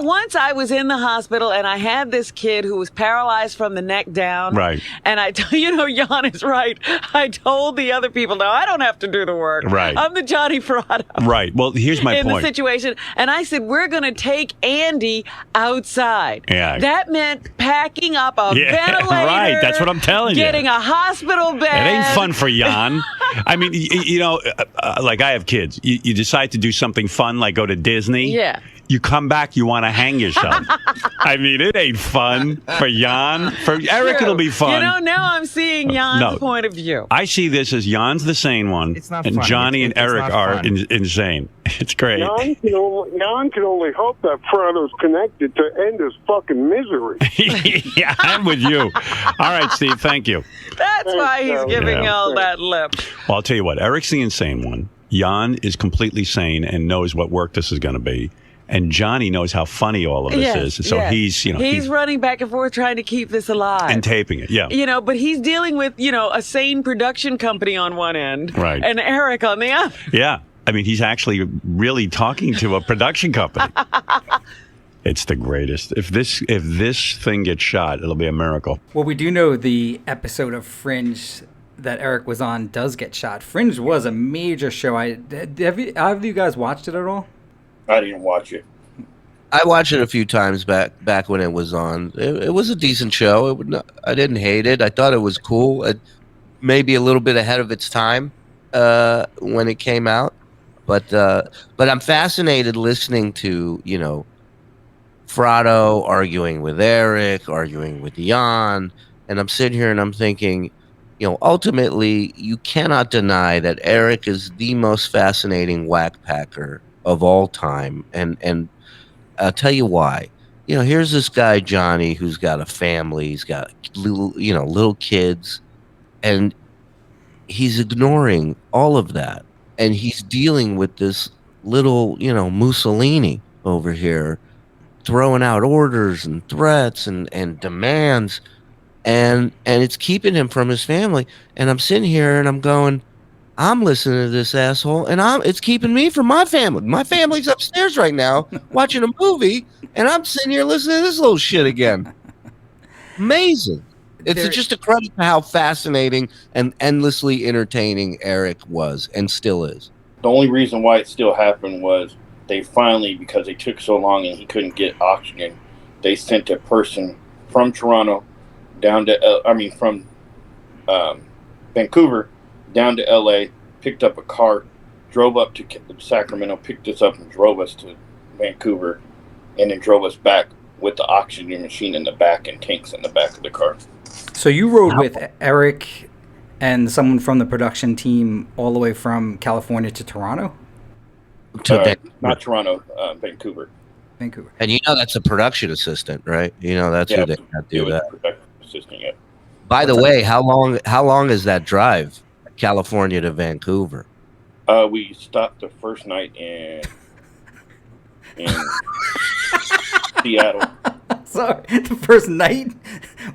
Speaker 12: Once I was in the hospital and I had this kid who was paralyzed from the neck down.
Speaker 5: Right.
Speaker 12: And Jon is right. I told the other people, no, I don't have to do the work.
Speaker 5: Right.
Speaker 12: I'm the Johnny Farado.
Speaker 5: Right. Well, here's my
Speaker 12: in
Speaker 5: point.
Speaker 12: the situation. And I said, we're going to take Andy outside.
Speaker 5: Yeah.
Speaker 12: That meant packing up a ventilator.
Speaker 5: Right. That's what I'm telling you.
Speaker 12: Getting a hospital bed.
Speaker 5: It ain't fun for Jon. I mean, like I have kids. You decide to do something fun, like go to Disney.
Speaker 12: Yeah.
Speaker 5: You come back, you want to hang yourself. I mean, it ain't fun for Jon. For Eric, it'll be fun.
Speaker 12: Now I'm seeing Jan's point of view.
Speaker 5: I see this as Jan's the sane one, and Johnny and Eric are insane. It's great.
Speaker 13: Jon can only hope that Frado's connected to end his fucking misery.
Speaker 5: Yeah, I'm with you. All right, Steve, thank you.
Speaker 12: That's why he's giving all that lip.
Speaker 5: Well, I'll tell you what, Eric's the insane one. Jon is completely sane and knows what work this is going to be. And Johnny knows how funny all of this is. So he's
Speaker 12: running back and forth trying to keep this alive.
Speaker 5: And taping it, yeah.
Speaker 12: But he's dealing with, a sane production company on one end.
Speaker 5: Right.
Speaker 12: And Eric on the other.
Speaker 5: Yeah. I mean, he's actually really talking to a production company. It's the greatest. If this thing gets shot, it'll be a miracle.
Speaker 1: Well, we do know the episode of Fringe that Eric was on does get shot. Fringe was a major show. Have you guys watched it at all?
Speaker 3: I didn't watch it.
Speaker 2: I watched it a few times back when it was on. It was a decent show. I didn't hate it. I thought it was cool. Maybe a little bit ahead of its time when it came out. But I'm fascinated listening to, Frado arguing with Eric, arguing with Jon. And I'm sitting here and I'm thinking, ultimately, you cannot deny that Eric is the most fascinating whackpacker of all time, and I'll tell you why. Here's this guy Johnny who's got a family, he's got little kids, and he's ignoring all of that, and he's dealing with this little Mussolini over here, throwing out orders and threats and demands, and it's keeping him from his family. And I'm sitting here and I'm going, I'm listening to this asshole, and it's keeping me from my family. My family's upstairs right now watching a movie, and I'm sitting here listening to this little shit again. Amazing. It's just a credit to how fascinating and endlessly entertaining Eric was and still is.
Speaker 3: The only reason why it still happened was they finally, because it took so long and he couldn't get oxygen, they sent a person from Toronto down to, from Vancouver down to LA, picked up a car, drove up to Sacramento, picked us up and drove us to Vancouver, and then drove us back with the oxygen machine in the back and tanks in the back of the car.
Speaker 1: So you rode with Eric and someone from the production team all the way from California to Toronto?
Speaker 3: Not Toronto, Vancouver.
Speaker 1: Vancouver.
Speaker 2: And that's a production assistant, right? That's who they do that.
Speaker 3: Production assistant, yeah.
Speaker 2: By the way, how long is that drive? California to Vancouver.
Speaker 3: We stopped the first night in Seattle.
Speaker 1: Sorry, the first night.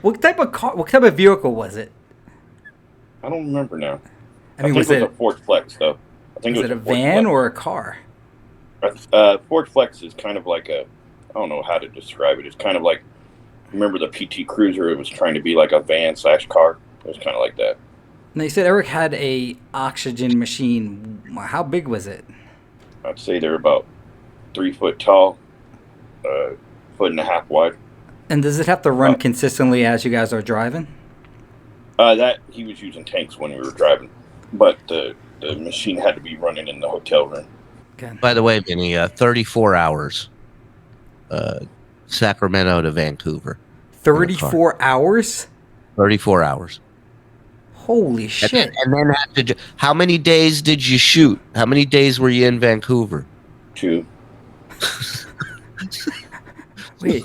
Speaker 1: What type of car? What type of vehicle was it?
Speaker 3: I don't remember now.
Speaker 1: I mean,
Speaker 3: think it was a Ford Flex, though. I think
Speaker 1: was it a van or a car?
Speaker 3: Ford Flex is kind of like I don't know how to describe it. It's kind of like, remember the PT Cruiser? It was trying to be like a van/car. It was kind of like that.
Speaker 1: Now, you said Eric had a oxygen machine. How big was it?
Speaker 3: I'd say they're about 3 foot tall, 1.5 foot wide.
Speaker 1: And does it have to run consistently as you guys are driving?
Speaker 3: That he was using tanks when we were driving, but the machine had to be running in the hotel room.
Speaker 1: Okay.
Speaker 2: By the way, Vinny, 34 hours, Sacramento to Vancouver.
Speaker 1: 34 hours?
Speaker 2: 34 hours.
Speaker 1: Holy shit.
Speaker 2: And then how many days did you shoot? How many days were you in Vancouver?
Speaker 3: 2.
Speaker 1: Wait,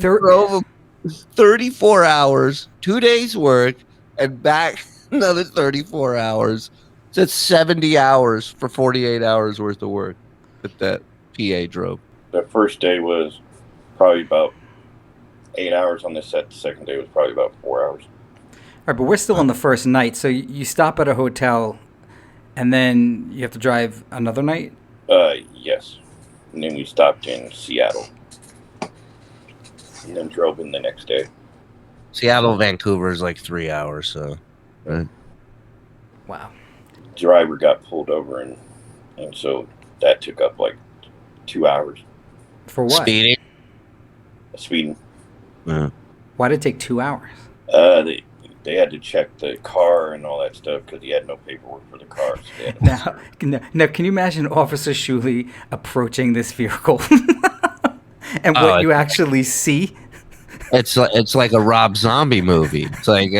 Speaker 2: drove 34 hours, 2 days work, and back another 34 hours. So it's 70 hours for 48 hours worth of work. that PA drove?
Speaker 3: The first day was probably about 8 hours on the set. The second day was probably about 4 hours.
Speaker 1: All right, but we're still on the first night. So you stop at a hotel, and then you have to drive another night?
Speaker 3: Yes. And then we stopped in Seattle. And then drove in the next day.
Speaker 2: Seattle, Vancouver is like 3 hours, so. Right.
Speaker 1: Wow.
Speaker 3: Driver got pulled over, and so that took up like 2 hours.
Speaker 1: For what?
Speaker 3: Speeding.
Speaker 2: Yeah.
Speaker 1: Why did it take 2 hours?
Speaker 3: They had to check the car and all that stuff because he had no paperwork for the car. So
Speaker 1: Now, can you imagine Officer Shuli approaching this vehicle and what you actually see?
Speaker 2: It's like a Rob Zombie movie. It's like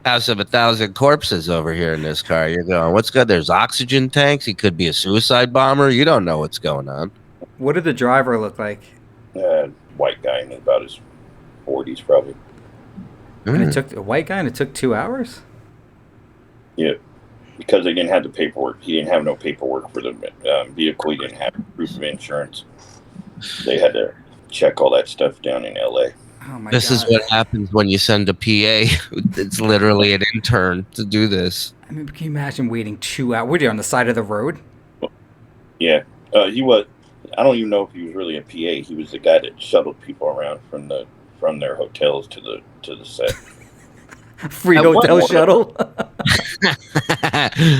Speaker 2: House of 1,000 Corpses over here in this car. You're going, what's good? There's oxygen tanks. He could be a suicide bomber. You don't know what's going on.
Speaker 1: What did the driver look like?
Speaker 3: White guy in about his 40s, probably.
Speaker 1: And it took a white guy, and it took 2 hours.
Speaker 3: Yeah, because they didn't have the paperwork. He didn't have no paperwork for the vehicle. He didn't have proof of insurance. They had to check all that stuff down in L.A.
Speaker 1: Oh my
Speaker 2: This is what happens when you send a PA. It's literally an intern to do this.
Speaker 1: I mean, can you imagine waiting 2 hours? Were you on the side of the road?
Speaker 3: Yeah, he was. I don't even know if he was really a PA. He was the guy that shuttled people around from their hotels to the set.
Speaker 1: Free hotel shuttle.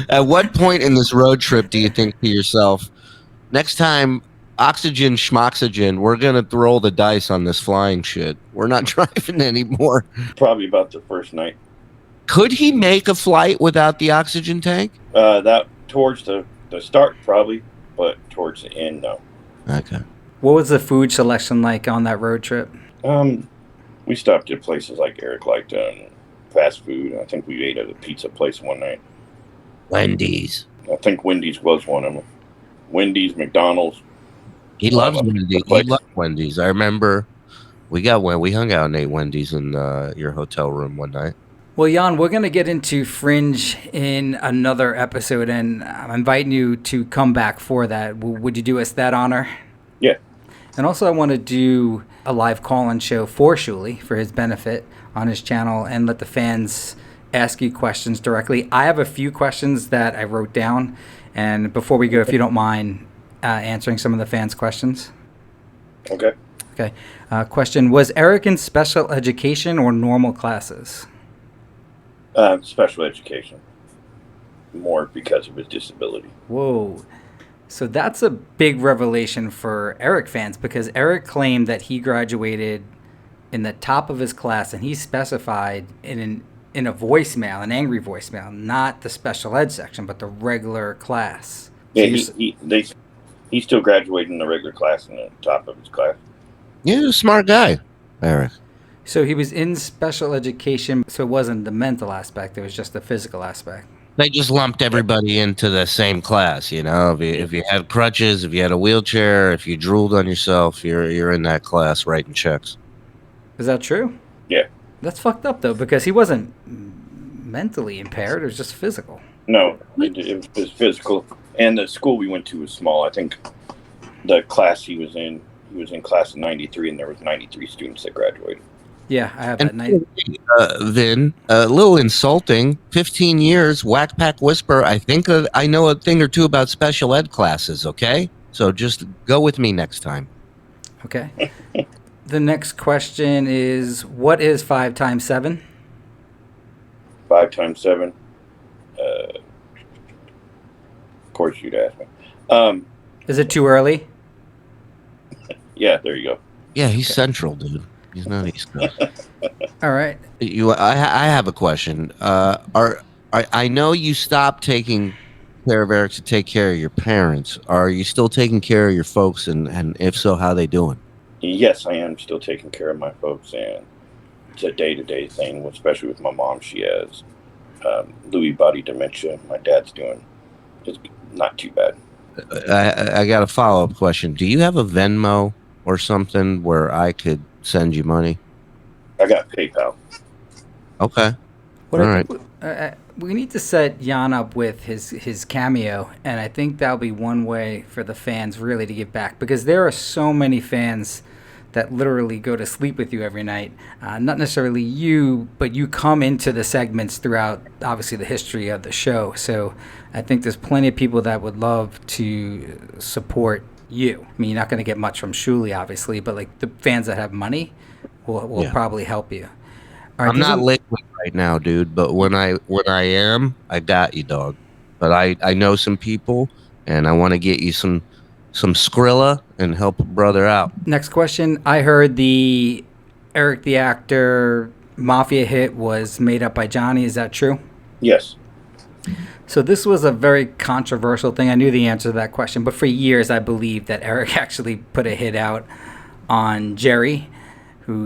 Speaker 2: At what point in this road trip do you think to yourself, next time, oxygen, schmoxygen, we're going to roll the dice on this flying shit. We're not driving anymore.
Speaker 3: Probably about the first night.
Speaker 2: Could he make a flight without the oxygen tank?
Speaker 3: That towards the start, probably, but towards the end, no.
Speaker 2: Okay.
Speaker 1: What was the food selection like on that road trip?
Speaker 3: We stopped at places like Eric liked fast food. I think we ate at a pizza place one night.
Speaker 2: Wendy's.
Speaker 3: I think Wendy's was one of them. Wendy's, McDonald's.
Speaker 2: He loves Wendy's. He loves Wendy's. I remember we hung out and ate Wendy's in your hotel room one night.
Speaker 1: Well, Jon, we're going to get into Fringe in another episode, and I'm inviting you to come back for that. Would you do us that honor?
Speaker 3: Yeah.
Speaker 1: And also, I want to do a live call-in show for Shuli for his benefit on his channel and let the fans ask you questions directly. I have a few questions that I wrote down, and before we go, if you don't mind answering some of the fans' questions.
Speaker 3: Okay.
Speaker 1: Okay. Question, was Eric in special education or normal classes?
Speaker 3: Special education. More because of his disability.
Speaker 1: Whoa. So that's a big revelation for Eric fans because Eric claimed that he graduated in the top of his class, and he specified in a voicemail, an angry voicemail, not the special ed section, but the regular class.
Speaker 3: Yeah, so he still graduated in the regular class in the top of his class.
Speaker 2: Yeah, he's a smart guy, Eric.
Speaker 1: So he was in special education, so it wasn't the mental aspect, it was just the physical aspect.
Speaker 2: They just lumped everybody into the same class, you know. If you had crutches, if you had a wheelchair, if you drooled on yourself, you're in that class writing checks.
Speaker 1: Is that true?
Speaker 3: Yeah.
Speaker 1: That's fucked up, though, because he wasn't mentally impaired. It was just physical.
Speaker 3: No, it was physical. And the school we went to was small. I think the class he was in class of 93, and there was 93 students that graduated.
Speaker 1: Yeah, I have that night.
Speaker 2: Vin, a little insulting. 15 years, whackpack whisper. I think I know a thing or two about special ed classes, okay? So just go with me next time.
Speaker 1: Okay. The next question is, what is 5 times 7?
Speaker 3: 5 times 7? Of course you'd ask me.
Speaker 1: Is it too early?
Speaker 3: Yeah, there you go.
Speaker 2: Yeah, he's central, dude. He's not East Coast.
Speaker 1: All right.
Speaker 2: I have a question. I know you stopped taking care of Eric to take care of your parents. Are you still taking care of your folks, and if so, how they doing?
Speaker 3: Yes, I am still taking care of my folks, and it's a day-to-day thing, especially with my mom. She has Lewy body dementia. My dad's doing it's not too bad.
Speaker 2: I got a follow-up question. Do you have a Venmo or something where I could send you money?
Speaker 3: I got PayPal.
Speaker 2: Okay.
Speaker 1: What We need to set Jon up with his cameo, and I think that'll be one way for the fans really to give back, because there are so many fans that literally go to sleep with you every night. Not necessarily you, but you come into the segments throughout, obviously, the history of the show. So I think there's plenty of people that would love to support you. I mean, you're not going to get much from Shuli, obviously, but like the fans that have money will probably help you. All right,
Speaker 2: I'm not liquid right now, dude, but when I am, I got you, dog. But I know some people, and I want to get you some Skrilla and help a brother out.
Speaker 1: Next question. I heard the Eric the Actor Mafia Hit was made up by Johnny. Is that true?
Speaker 3: Yes.
Speaker 1: So this was a very controversial thing. I knew the answer to that question, but for years I believed that Eric actually put a hit out on Jerry,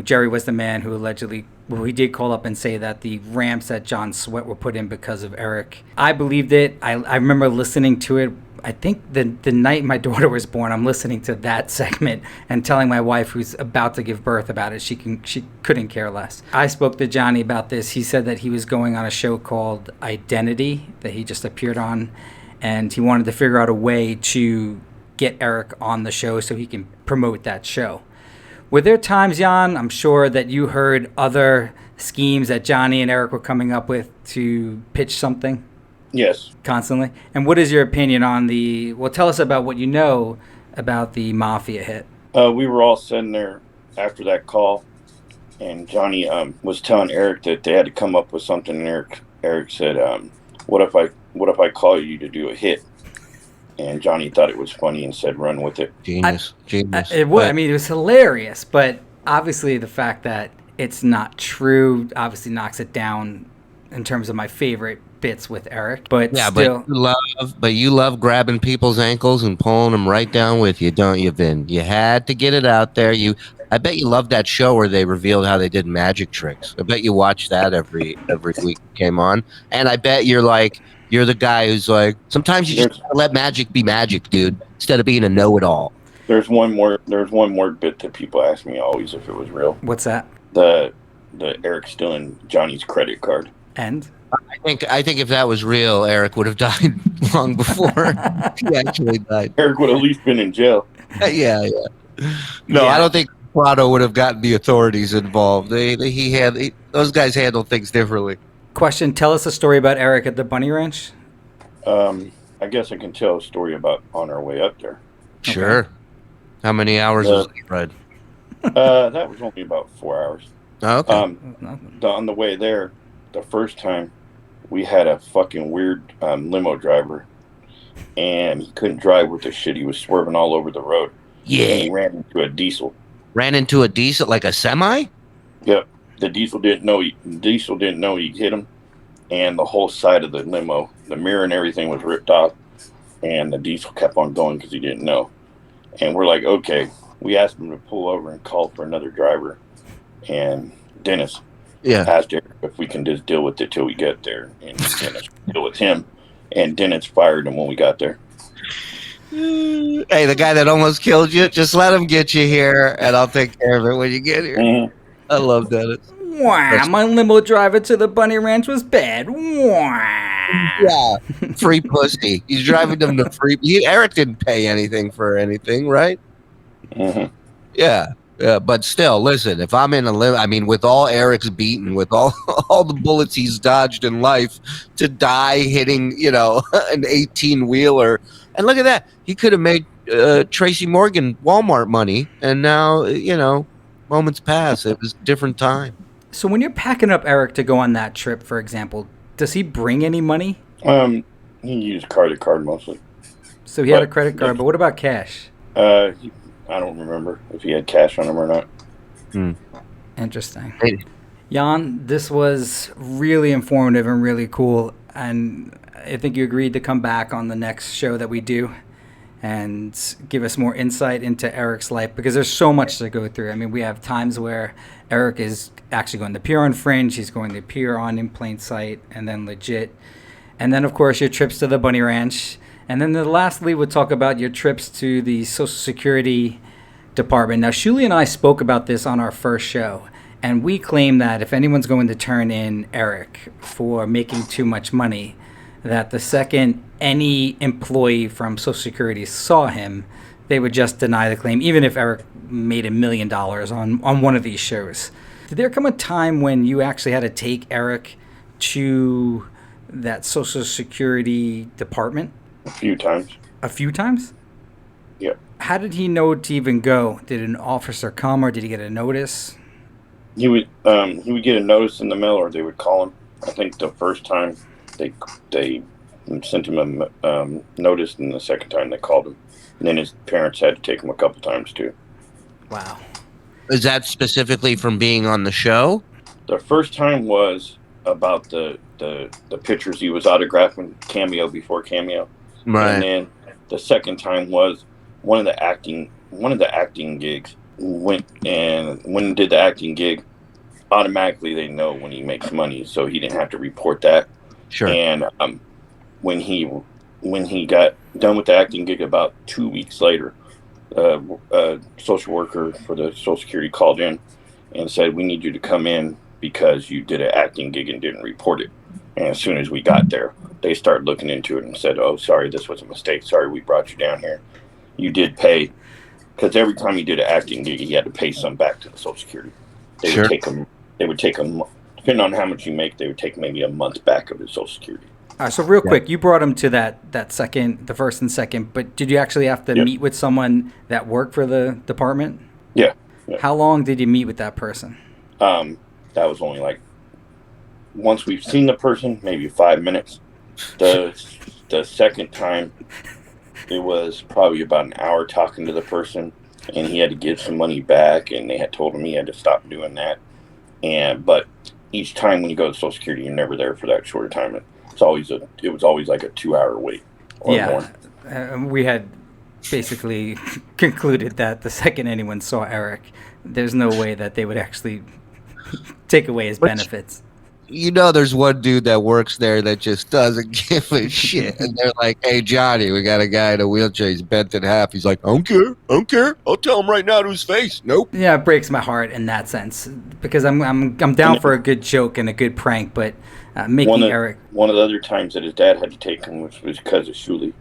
Speaker 1: Jerry was the man who allegedly, he did call up and say that the ramps at Jon'S Sweat were put in because of Eric. I believed it. I remember listening to it. I think the night my daughter was born, I'm listening to that segment and telling my wife, who's about to give birth, about it. She couldn't care less. I spoke to Johnny about this. He said that he was going on a show called Identity that he just appeared on, and he wanted to figure out a way to get Eric on the show so he can promote that show. Were there times, Jon, I'm sure that you heard other schemes that Johnny and Eric were coming up with to pitch something?
Speaker 3: Yes.
Speaker 1: Constantly? And what is your opinion on tell us about what you know about the Mafia Hit.
Speaker 3: We were all sitting there after that call, and Johnny was telling Eric that they had to come up with something, and Eric said, what if I call you to do a hit? And Johnny thought it was funny and said, run with it.
Speaker 2: Genius.
Speaker 1: It was hilarious, but obviously the fact that it's not true obviously knocks it down in terms of my favorite bits with Eric. But
Speaker 2: yeah,
Speaker 1: still,
Speaker 2: but you love grabbing people's ankles and pulling them right down with you, don't you, Vin? You had to get it out there. I bet you loved that show where they revealed how they did magic tricks. I bet you watched that every week it came on. And I bet you're the guy who's like, sometimes you just gotta let magic be magic, dude, instead of being a know-it-all.
Speaker 3: There's one more bit that people ask me always if it was real.
Speaker 1: What's that?
Speaker 3: The Eric stealing Johnny's credit card.
Speaker 1: And
Speaker 2: I think if that was real, Eric would have died long before he actually died.
Speaker 3: Eric would have at least been in jail.
Speaker 2: Yeah. No, I don't think Prado would have gotten the authorities involved. Those guys handle things differently.
Speaker 1: Question, tell us a story about Eric at the Bunny Ranch.
Speaker 3: I guess I can tell a story about on our way up there.
Speaker 2: Sure. Okay. How many hours was the ride?
Speaker 3: That was only about 4 hours.
Speaker 2: Oh, okay.
Speaker 3: On the way there, the first time, we had a fucking weird limo driver, and he couldn't drive with the shit. He was swerving all over the road.
Speaker 2: Yeah.
Speaker 3: And he ran into a diesel.
Speaker 2: Ran into a diesel, like a semi?
Speaker 3: Yep. The diesel didn't know he hit him, and the whole side of the limo, the mirror and everything was ripped off, and the diesel kept on going because he didn't know. And we're like, okay. We asked him to pull over and call for another driver, and Dennis asked Eric if we can just deal with it till we get there, and Dennis deal with him, and Dennis fired him when we got there.
Speaker 2: Hey, the guy that almost killed you, just let him get you here, and I'll take care of it when you get here.
Speaker 3: Mm-hmm.
Speaker 2: I love Dennis.
Speaker 1: Wow, my limo driver to the Bunny Ranch was bad. Wow.
Speaker 2: Yeah, free pussy. He's driving them to free. Eric didn't pay anything for anything, right?
Speaker 3: Mm-hmm.
Speaker 2: Yeah, but still, listen. If I'm in a limo, I mean, with all Eric's beaten, with all the bullets he's dodged in life, to die hitting, an 18-wheeler, and look at that, he could have made Tracy Morgan Walmart money, and now moments pass. It was a different time.
Speaker 1: So when you're packing up Eric to go on that trip, for example, does he bring any money?
Speaker 3: He used credit card mostly.
Speaker 1: So he had a credit card, but what about cash?
Speaker 3: I don't remember if he had cash on him or not.
Speaker 1: Interesting. Jon, this was really informative and really cool, and I think you agreed to come back on the next show that we do and give us more insight into Eric's life, because there's so much to go through. I mean, we have times where Eric is actually going to appear on Fringe, he's going to appear on In Plain Sight, and then Legit. And then, of course, your trips to the Bunny Ranch. And then lastly, we'll talk about your trips to the Social Security Department. Now, Shuli and I spoke about this on our first show, And we claim that if anyone's going to turn in Eric for making too much money, that the second any employee from Social Security saw him, they would just deny the claim, even if Eric made $1 million on one of these shows. Did there come a time when you actually had to take Eric to that Social Security department?
Speaker 3: A few times.
Speaker 1: A few times?
Speaker 3: Yep.
Speaker 1: How did he know to even go? Did an officer come, or did he get a notice?
Speaker 3: He would get a notice in the mail, or they would call him. I think the first time they sent him a notice, and the second time they called him. And then his parents had to take him a couple times too.
Speaker 1: Wow.
Speaker 2: Is that specifically from being on the show?
Speaker 3: The first time was about the pictures he was autographing, Cameo before Cameo.
Speaker 2: Right.
Speaker 3: And then the second time was one of the acting gigs. When he did the acting gig, automatically they know when he makes money, so he didn't have to report that.
Speaker 2: Sure.
Speaker 3: And when he got done with the acting gig, about 2 weeks later, a social worker for the Social Security called in and said, "We need you to come in because you did an acting gig and didn't report it." And as soon as we got there, they started looking into it and said, "Oh, sorry, this was a mistake. Sorry, we brought you down here. You did pay." Because every time he did an acting gig, he had to pay some back to the Social Security. They would take him, depending on how much you make, they would take maybe a month back of his Social Security.
Speaker 1: So real quick, you brought him to that second, the first and second, but did you actually have to meet with someone that worked for the department?
Speaker 3: Yeah.
Speaker 1: How long did you meet with that person?
Speaker 3: That was only like, once we've seen the person, maybe 5 minutes. The second time, it was probably about an hour talking to the person, and he had to give some money back, and they had told him he had to stop doing that. But each time when you go to Social Security, you're never there for that short time. It was always like a 2-hour wait or more.
Speaker 1: We had basically concluded that the second anyone saw Eric, there's no way that they would actually take away his benefits.
Speaker 2: You know, there's one dude that works there that just doesn't give a shit. And they're like, "Hey, Johnny, we got a guy in a wheelchair. He's bent in half." He's like, "I don't care. I'll tell him right now to his face." Nope.
Speaker 1: Yeah, it breaks my heart in that sense because I'm down for a good joke and a good prank, but making Eric.
Speaker 3: One of the other times that his dad had to take him was because of Shuli.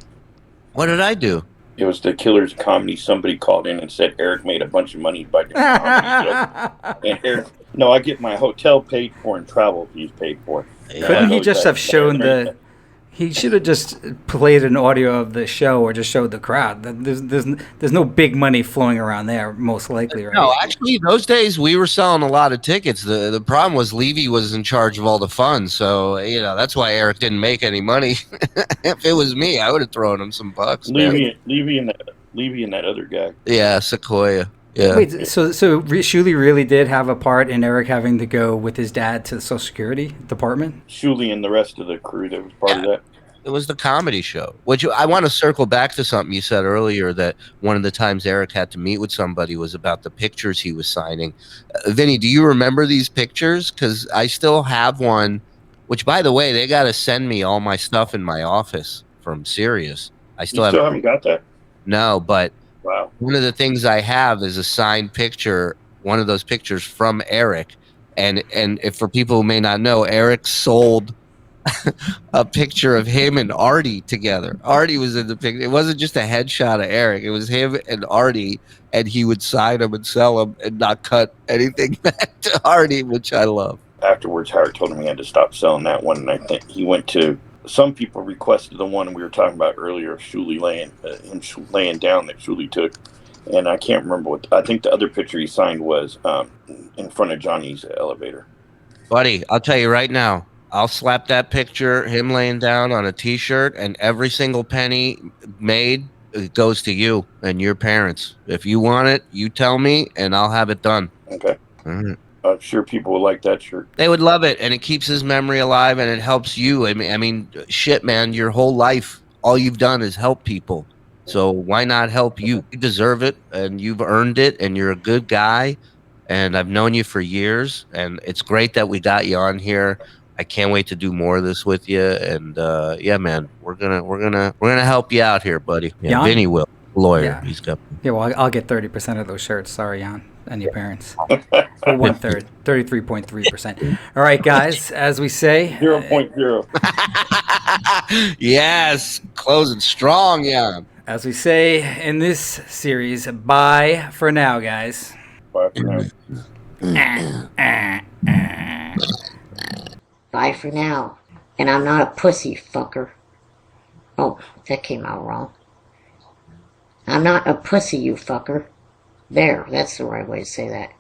Speaker 2: What did I do?
Speaker 3: It was the Killers comedy. Somebody called in and said Eric made a bunch of money by doing comedy shows. And Eric, no, I get my hotel paid for and travel fees paid for.
Speaker 1: Couldn't he just have shown he should have just played an audio of the show or just showed the crowd. There's no big money flowing around there, most likely, right?
Speaker 2: No, actually, those days we were selling a lot of tickets. The problem was Levy was in charge of all the funds, so that's why Eric didn't make any money. If it was me, I would have thrown him some bucks.
Speaker 3: Levy and that other guy.
Speaker 2: Yeah, Sequoia. Yeah.
Speaker 1: Wait, so Shuli really did have a part in Eric having to go with his dad to the Social Security department?
Speaker 3: Shuli and the rest of the crew that was part of that.
Speaker 2: It was the comedy show. I want to circle back to something you said earlier, that one of the times Eric had to meet with somebody was about the pictures he was signing. Vinny, do you remember these pictures? Because I still have one, which, by the way, they got to send me all my stuff in my office from Sirius. I still
Speaker 3: haven't got that?
Speaker 2: No, but
Speaker 3: wow.
Speaker 2: One of the things I have is a signed picture, one of those pictures from Eric. And if for people who may not know, Eric sold a picture of him and Artie together. Artie was in the picture. It wasn't just a headshot of Eric. It was him and Artie, and he would sign them and sell them and not cut anything back to Artie, which I love.
Speaker 3: Afterwards, Howard told him he had to stop selling that one, and I think he went to. Some people requested the one we were talking about earlier, Shuli laying down that Shuli took, and I can't remember what. I think the other picture he signed was in front of Johnny's elevator.
Speaker 2: Buddy, I'll tell you right now, I'll slap that picture, him laying down, on a T-shirt, and every single penny made goes to you and your parents. If you want it, you tell me, and I'll have it done.
Speaker 3: Okay.
Speaker 2: Mm-hmm.
Speaker 3: I'm sure people would like that shirt.
Speaker 2: They would love it, and it keeps his memory alive, and it helps you. I mean, shit, man, your whole life, all you've done is help people. So why not help you? You deserve it, and you've earned it, and you're a good guy, and I've known you for years, and it's great that we got you on here. I can't wait to do more of this with you, and yeah, man, we're gonna help you out here, buddy. Yeah, Vinny will, lawyer.
Speaker 1: Yeah.
Speaker 2: He's got.
Speaker 1: Yeah, well, I'll get 30% of those shirts. Sorry, Jan. than your parents. For 1/3, 33.3%. All right, guys, as we say,
Speaker 3: 0.0.
Speaker 2: Yes, closing strong, Jan.
Speaker 1: As we say in this series, bye for now, guys.
Speaker 3: Bye for now.
Speaker 7: Bye for now. And I'm not a pussy, fucker. Oh, that came out wrong. I'm not a pussy, you fucker. There, that's the right way to say that.